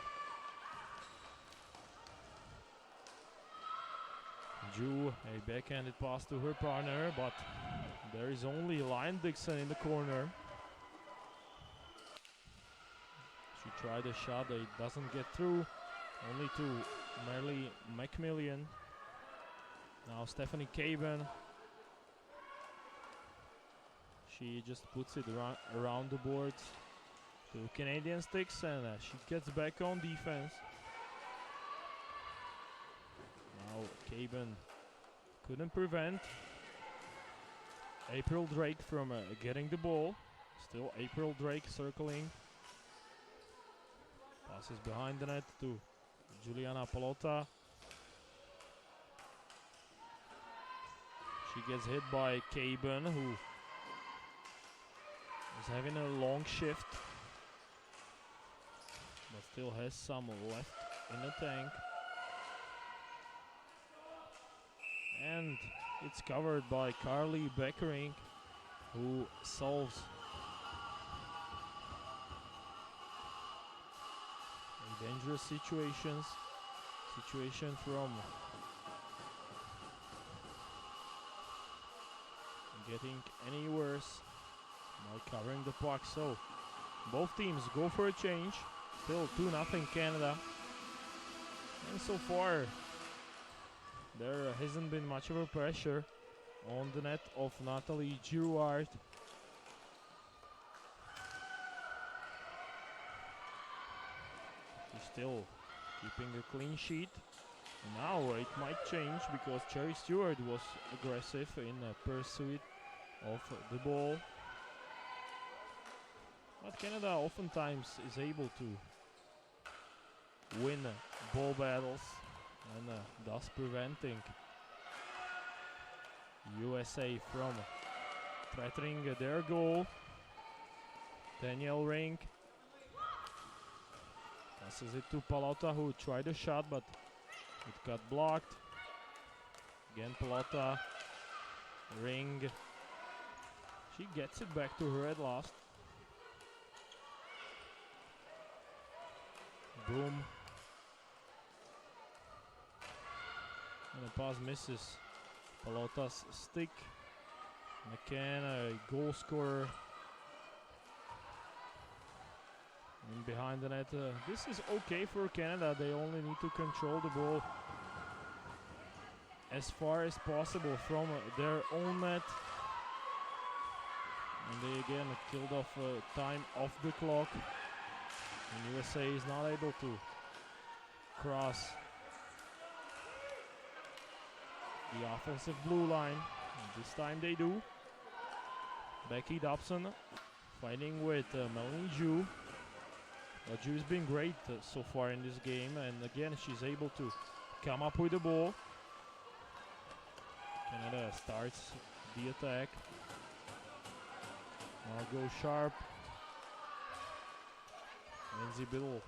Jew, a backhanded pass to her partner, but there is only Lion Dixon in the corner. She tried a shot, it doesn't get through, only to Marley McMillian. Now Stephanie Caban. She just puts it around the boards to Canadian sticks, and she gets back on defense. Now Caban couldn't prevent. April Drake from getting the ball. Still April Drake circling. Passes behind the net to Juliana Palota. She gets hit by Caben, who is having a long shift, but still has some left in the tank. And it's covered by Carly Beckering, who solves a dangerous situation from getting any worse by covering the puck. So both teams go for a change. Still 2-0 Canada. And so far there hasn't been much of a pressure on the net of Nathalie Girouard. She's still keeping a clean sheet. Now it might change because Cherry Stewart was aggressive in pursuit of the ball. But Canada oftentimes is able to win ball battles and thus preventing USA from threatening their goal. Danielle Rink passes it to Palota, who tried a shot but it got blocked. Again Palota, Ring. She gets it back to her at last. Boom. And the pass misses Palota's stick. McCann, a goal scorer. And behind the net. This is okay for Canada. They only need to control the ball as far as possible from their own net. And they again killed off time off the clock. And USA is not able to cross the offensive blue line. And this time they do. Becky Dobson fighting with Melanie Ju. Ju's been great so far in this game, and again she's able to come up with the ball. Canada starts the attack. Margot Sharp. Lindsay Biddle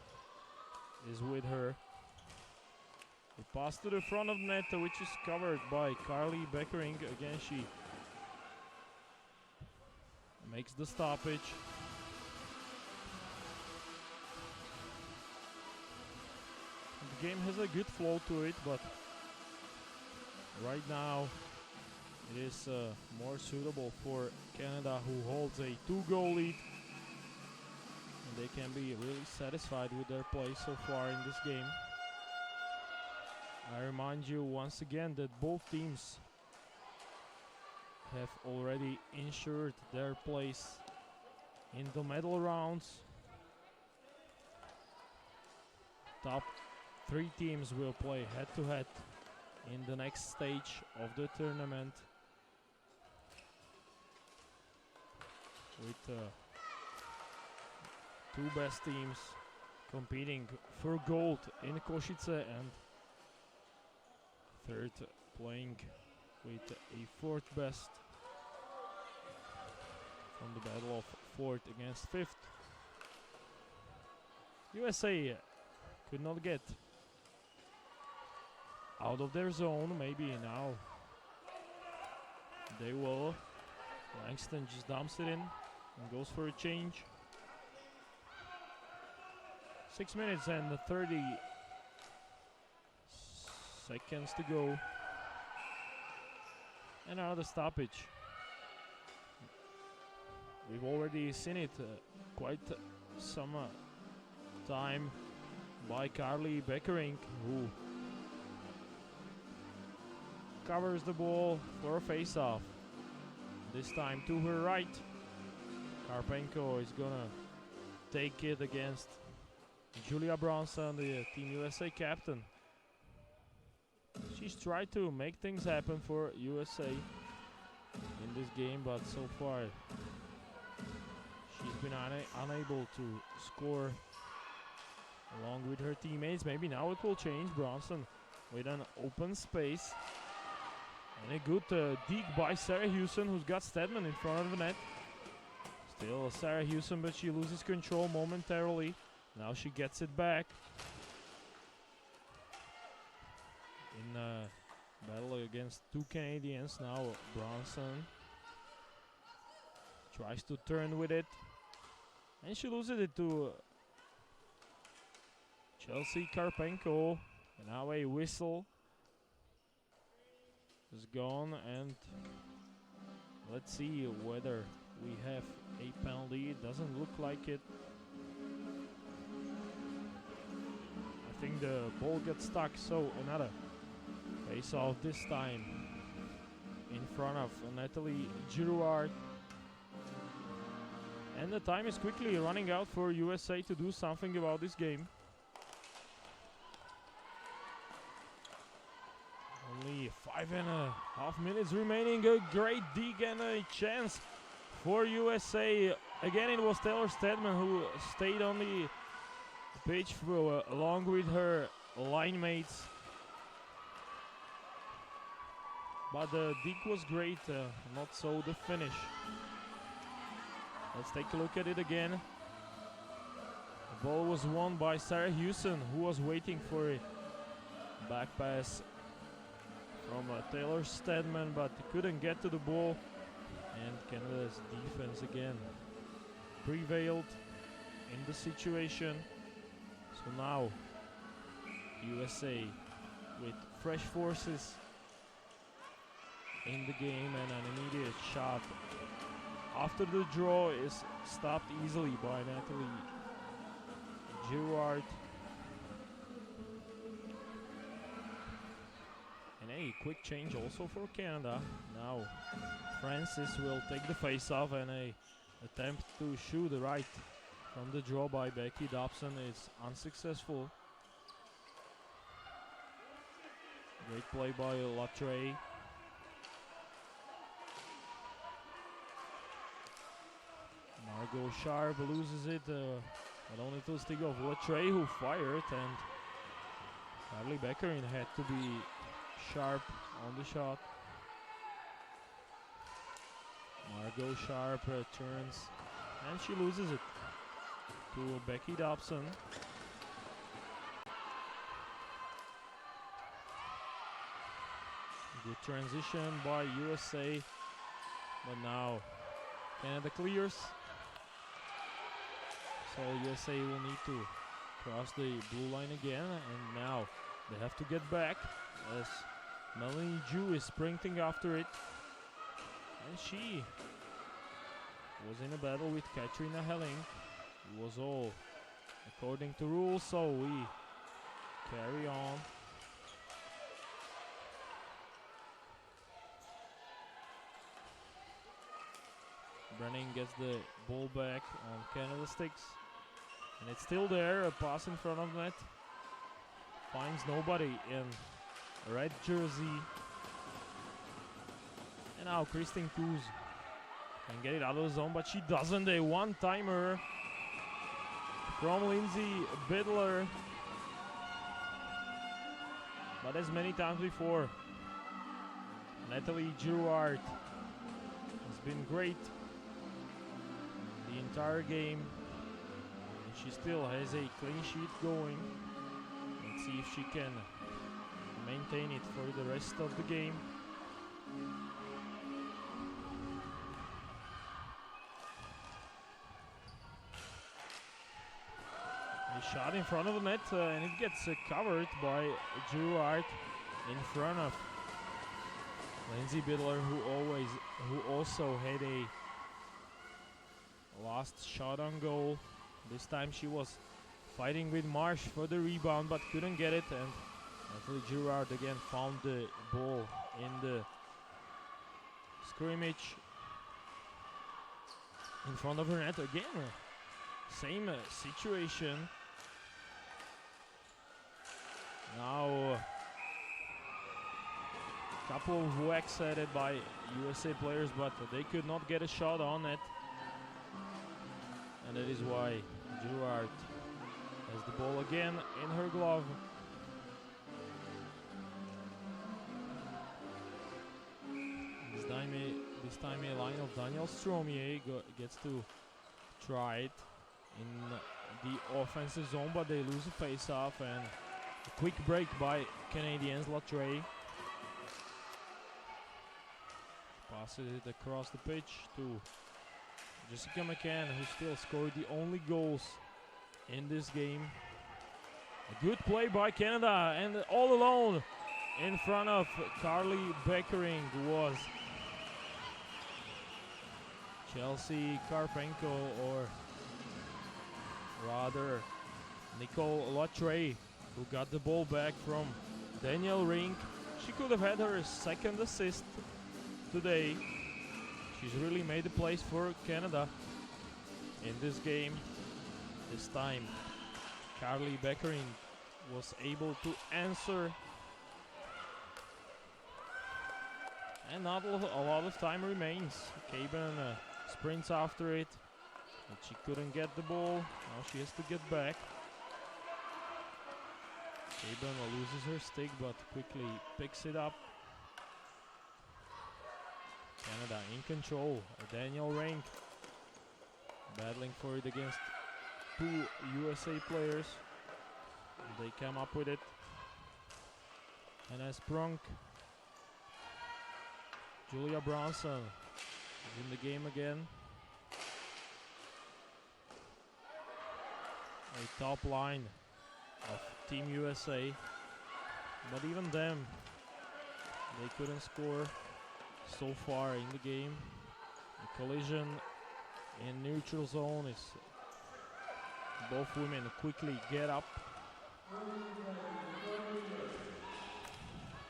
is with her. The pass to the front of the net, which is covered by Carly Beckering. Again, she makes the stoppage. The game has a good flow to it, but right now it is more suitable for Canada, who holds a 2-goal lead. And they can be really satisfied with their play so far in this game. I remind you once again that both teams have already ensured their place in the medal rounds. Top 3 teams will play head-to-head in the next stage of the tournament, with 2 best teams competing for gold in Kosice, and third playing with a 4th best from the battle of 4th against 5th. USA could not get out of their zone. Maybe now they will. Langston just dumps it in and goes for a change. 6 minutes and 30 seconds to go. And another stoppage. We've already seen it quite some time by Carly Beckering, who covers the ball for a face-off. This time to her right. Karpenko is gonna take it against Julia Bronson, the Team USA captain. She's tried to make things happen for USA in this game, but so far she's been unable to score along with her teammates. Maybe now it will change. Bronson with an open space. And a good dig by Sarah Hewson, who's got Stedman in front of the net. Still Sarah Hewson, but she loses control momentarily. Now she gets it back. In battle against two Canadians. Now Bronson tries to turn with it. And she loses it to Chelsea Karpenko. And now a whistle is gone, and let's see whether we have a penalty. It doesn't look like it. I think the ball gets stuck, so another face-off, this time in front of Natalie Girouard. And the time is quickly running out for USA to do something about this game. Only 5.5 minutes remaining. A great dig and a chance for USA. Again, it was Taylor Stedman who stayed on the pitch along with her line mates. But the dig was great, not so the finish. Let's take a look at it again. The ball was won by Sarah Hewson, who was waiting for a back pass from Taylor Stedman, but couldn't get to the ball. And Canada's defense again prevailed in the situation. So now USA with fresh forces in the game, and an immediate shot after the draw is stopped easily by Natalie Girouard. And a quick change also for Canada. Now Francis will take the face-off, and a attempt to shoot right from the draw by Becky Dobson is unsuccessful. Great play by Latre. Margot Sharp loses it, but only to the stick of Latre, who fired, and Carly Beckerin had to be sharp on the shot. Margot Sharp turns, and she loses it to Becky Dobson. Good transition by USA, but now Canada clears. So USA will need to cross the blue line again, and now they have to get back as Melanie Ju is sprinting after it. And she was in a battle with Katrina Helling. It was all according to rules, so we carry on. Brenning gets the ball back on Canada sticks. And it's still there, a pass in front of net. Finds nobody in red jersey. And now Christine Coos can get it out of the zone, but she doesn't. A one-timer from Lindsay Biddler. But as many times before, Natalie Girouard has been great the entire game. And she still has a clean sheet going. Let's see if she can maintain it for the rest of the game. A shot in front of the net, and it gets covered by Girouard in front of Lindsay Biddler, who also had a last shot on goal. This time she was fighting with Marsh for the rebound, but couldn't get it, and Natalie Girouard again found the ball in the scrimmage in front of her net again. Same situation. Now Couple of whacks at it by USA players, but they could not get a shot on it. And that is why Gerard has the ball again in her glove. This time a line of Daniel Stromier gets to try it in the offensive zone, but they lose a face-off, and a quick break by Canadians. Latre passes it across the pitch to Jessica McCann, who still scored the only goals in this game. A good play by Canada, and all alone in front of Carly Beckering was Chelsea Karpenko, or rather Nicole Latre, who got the ball back from Danielle Rink. She could have had her second assist today. She's really made a place for Canada in this game. This time Carly Beckering was able to answer, and not a lot of time remains. Caben sprints after it, but she couldn't get the ball. Now she has to get back. Caben loses her stick, but quickly picks it up. Canada in control. Daniel Rink battling for it against two USA players. They come up with it. And as Prunk, Julia Bronson is in the game again. A top line of Team USA, but even them, they couldn't score so far in the game. A collision in neutral zone is both women quickly get up.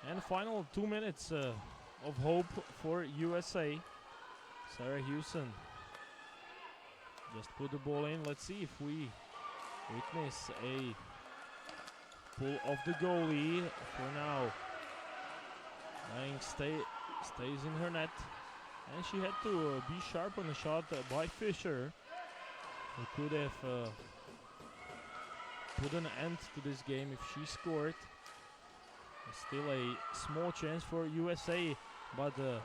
And final 2 minutes of hope for USA. Sarah Hewson just put the ball in. Let's see if we witness a pull of the goalie. For now, Lang stays in her net, and she had to be sharp on the shot by Fisher, who could have put an end to this game if she scored. Still a small chance for USA, but they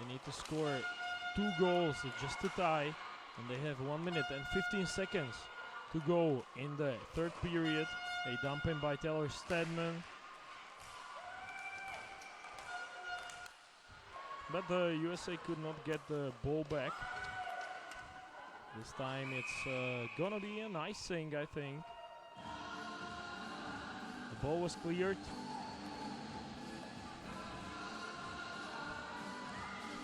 need to score 2 goals just to tie, and they have 1 minute and 15 seconds to go in the third period. A dump in by Taylor Stedman, but the USA could not get the ball back. This time it's gonna be an icing, I think. The ball was cleared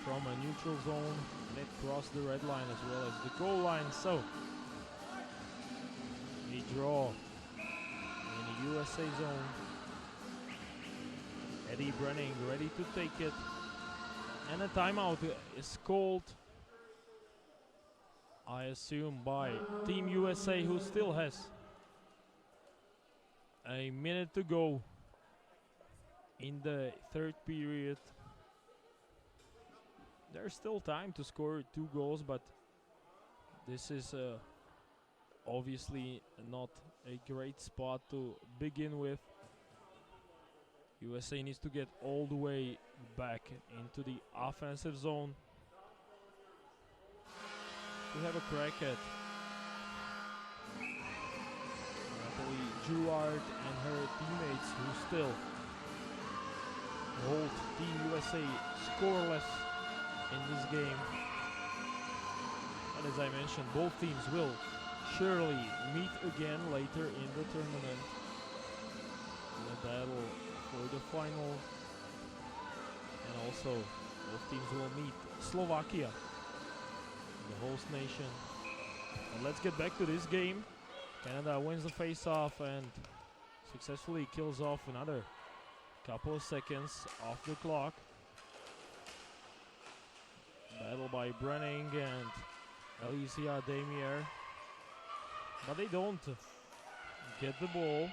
from a neutral zone, and it crossed the red line as well as the goal line. So a draw in the USA zone. Eddie Brenning ready to take it, and a timeout is called, I assume, by Team USA, who still has a minute to go in the third period. There's still time to score 2 goals, but this is obviously not a great spot to begin with. USA needs to get all the way back into the offensive zone to have a crack at Natalie Gerard and her teammates, who still hold Team USA scoreless in this game. And as I mentioned, both teams will surely meet again later in the tournament in a battle for the final, and also both teams will meet Slovakia, the host nation. And let's get back to this game. Canada wins the face-off and successfully kills off another couple of seconds off the clock. Battle by Brenning and Alicia Damier, but they don't get the ball.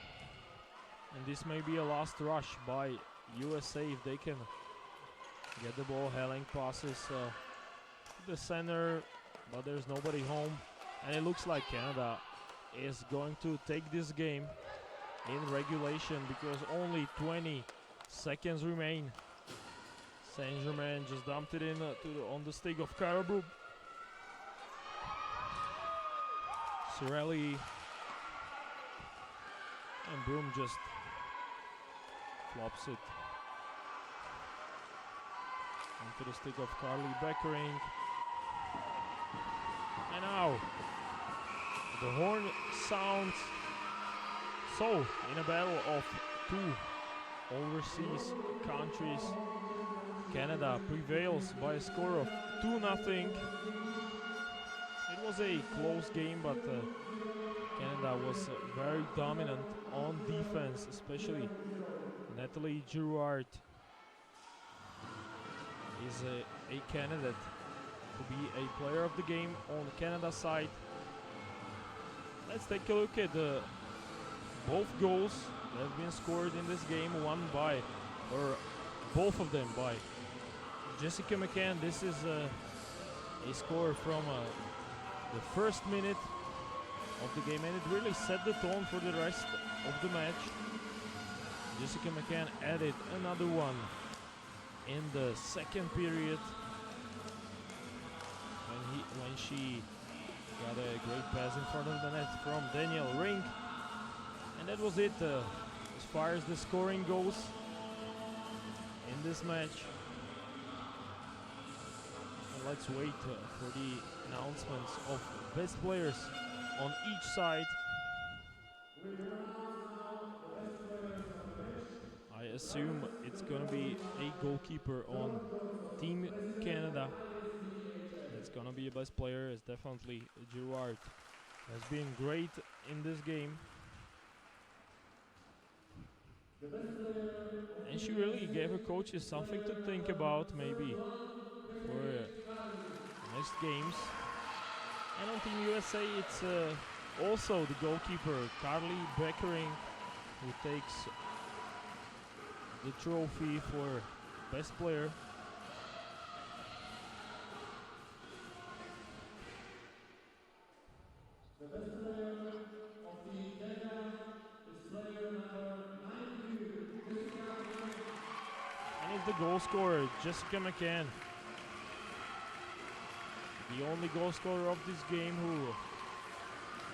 And this may be a last rush by USA if they can get the ball. Helling passes to the center, but there's nobody home. And it looks like Canada is going to take this game in regulation because only 20 seconds remain. Saint-Germain just dumped it in on the stick of Karabub. Sorelli and Broom just flops it onto the stick of Carly Beckering. And now the horn sounds. So in a battle of two overseas countries, Canada prevails by a score of 2-0. It was a close game, but Canada was very dominant on defense, especially Natalie Girouard is a candidate to be a player of the game on Canada side. Let's take a look at both goals that have been scored in this game, both of them by Jessica McCann. This is a score from the first minute of the game, and it really set the tone for the rest of the match. Jessica McCann added another one in the second period when she got a great pass in front of the net from Danielle Ring. And that was it as far as the scoring goes in this match. And let's wait for the announcements of best players on each side. I assume it's gonna be a goalkeeper on Team Canada. It's gonna be a best player. It's definitely Girouard. Has been great in this game. And she really gave her coaches something to think about, maybe for next games. And on Team USA, it's also the goalkeeper Carly Beckering who takes the trophy for best player. The best player of Team Canada is player number 92. And it's the goal scorer, Jessica McCann. The only goal scorer of this game who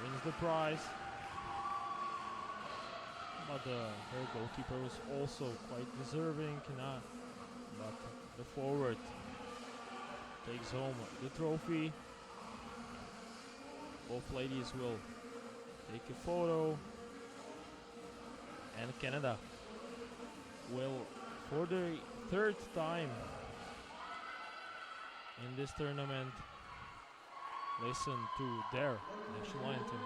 wins the prize. But her goalkeeper was also quite deserving. But the forward takes home the trophy. Both ladies will take a photo. And Canada will, for the third time in this tournament, listen to their national anthem.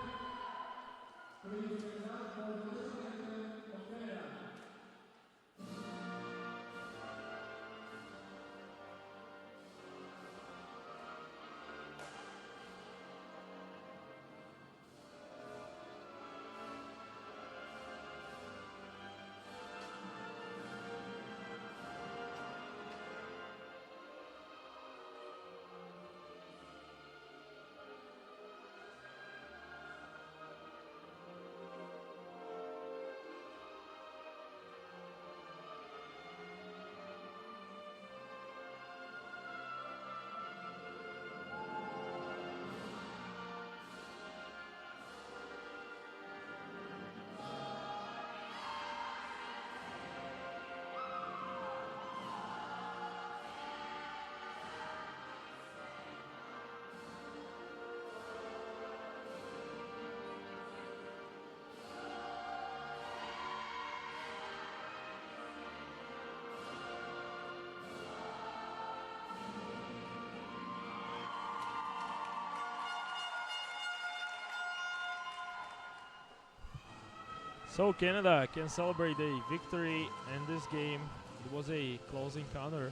So Canada can celebrate a victory in this game. It was a close encounter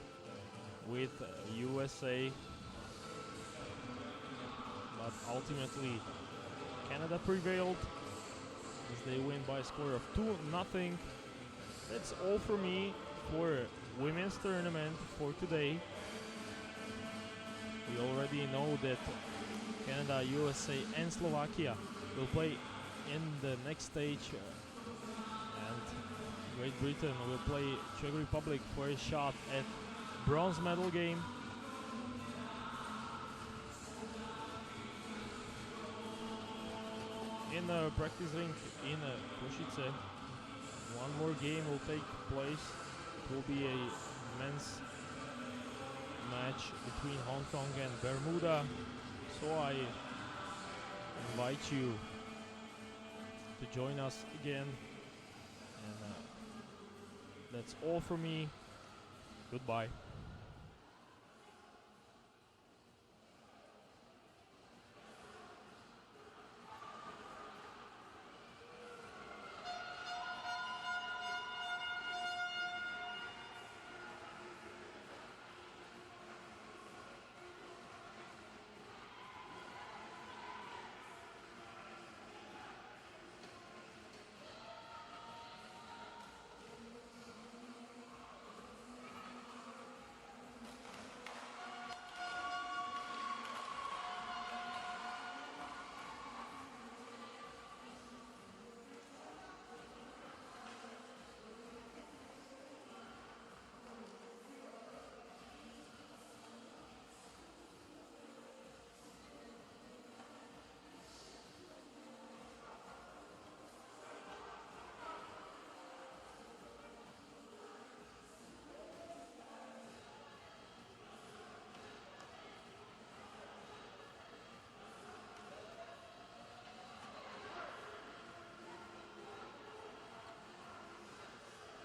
with USA, but ultimately Canada prevailed. as they win by a score of 2-0. That's all for me for women's tournament for today. We already know that Canada, USA and Slovakia will play in the next stage, and Great Britain will play Czech Republic for a shot at bronze medal game. In a practice rink in Kosice, one more game will take place. It will be a men's match between Hong Kong and Bermuda, so I invite you to join us again, and that's all for me. Goodbye.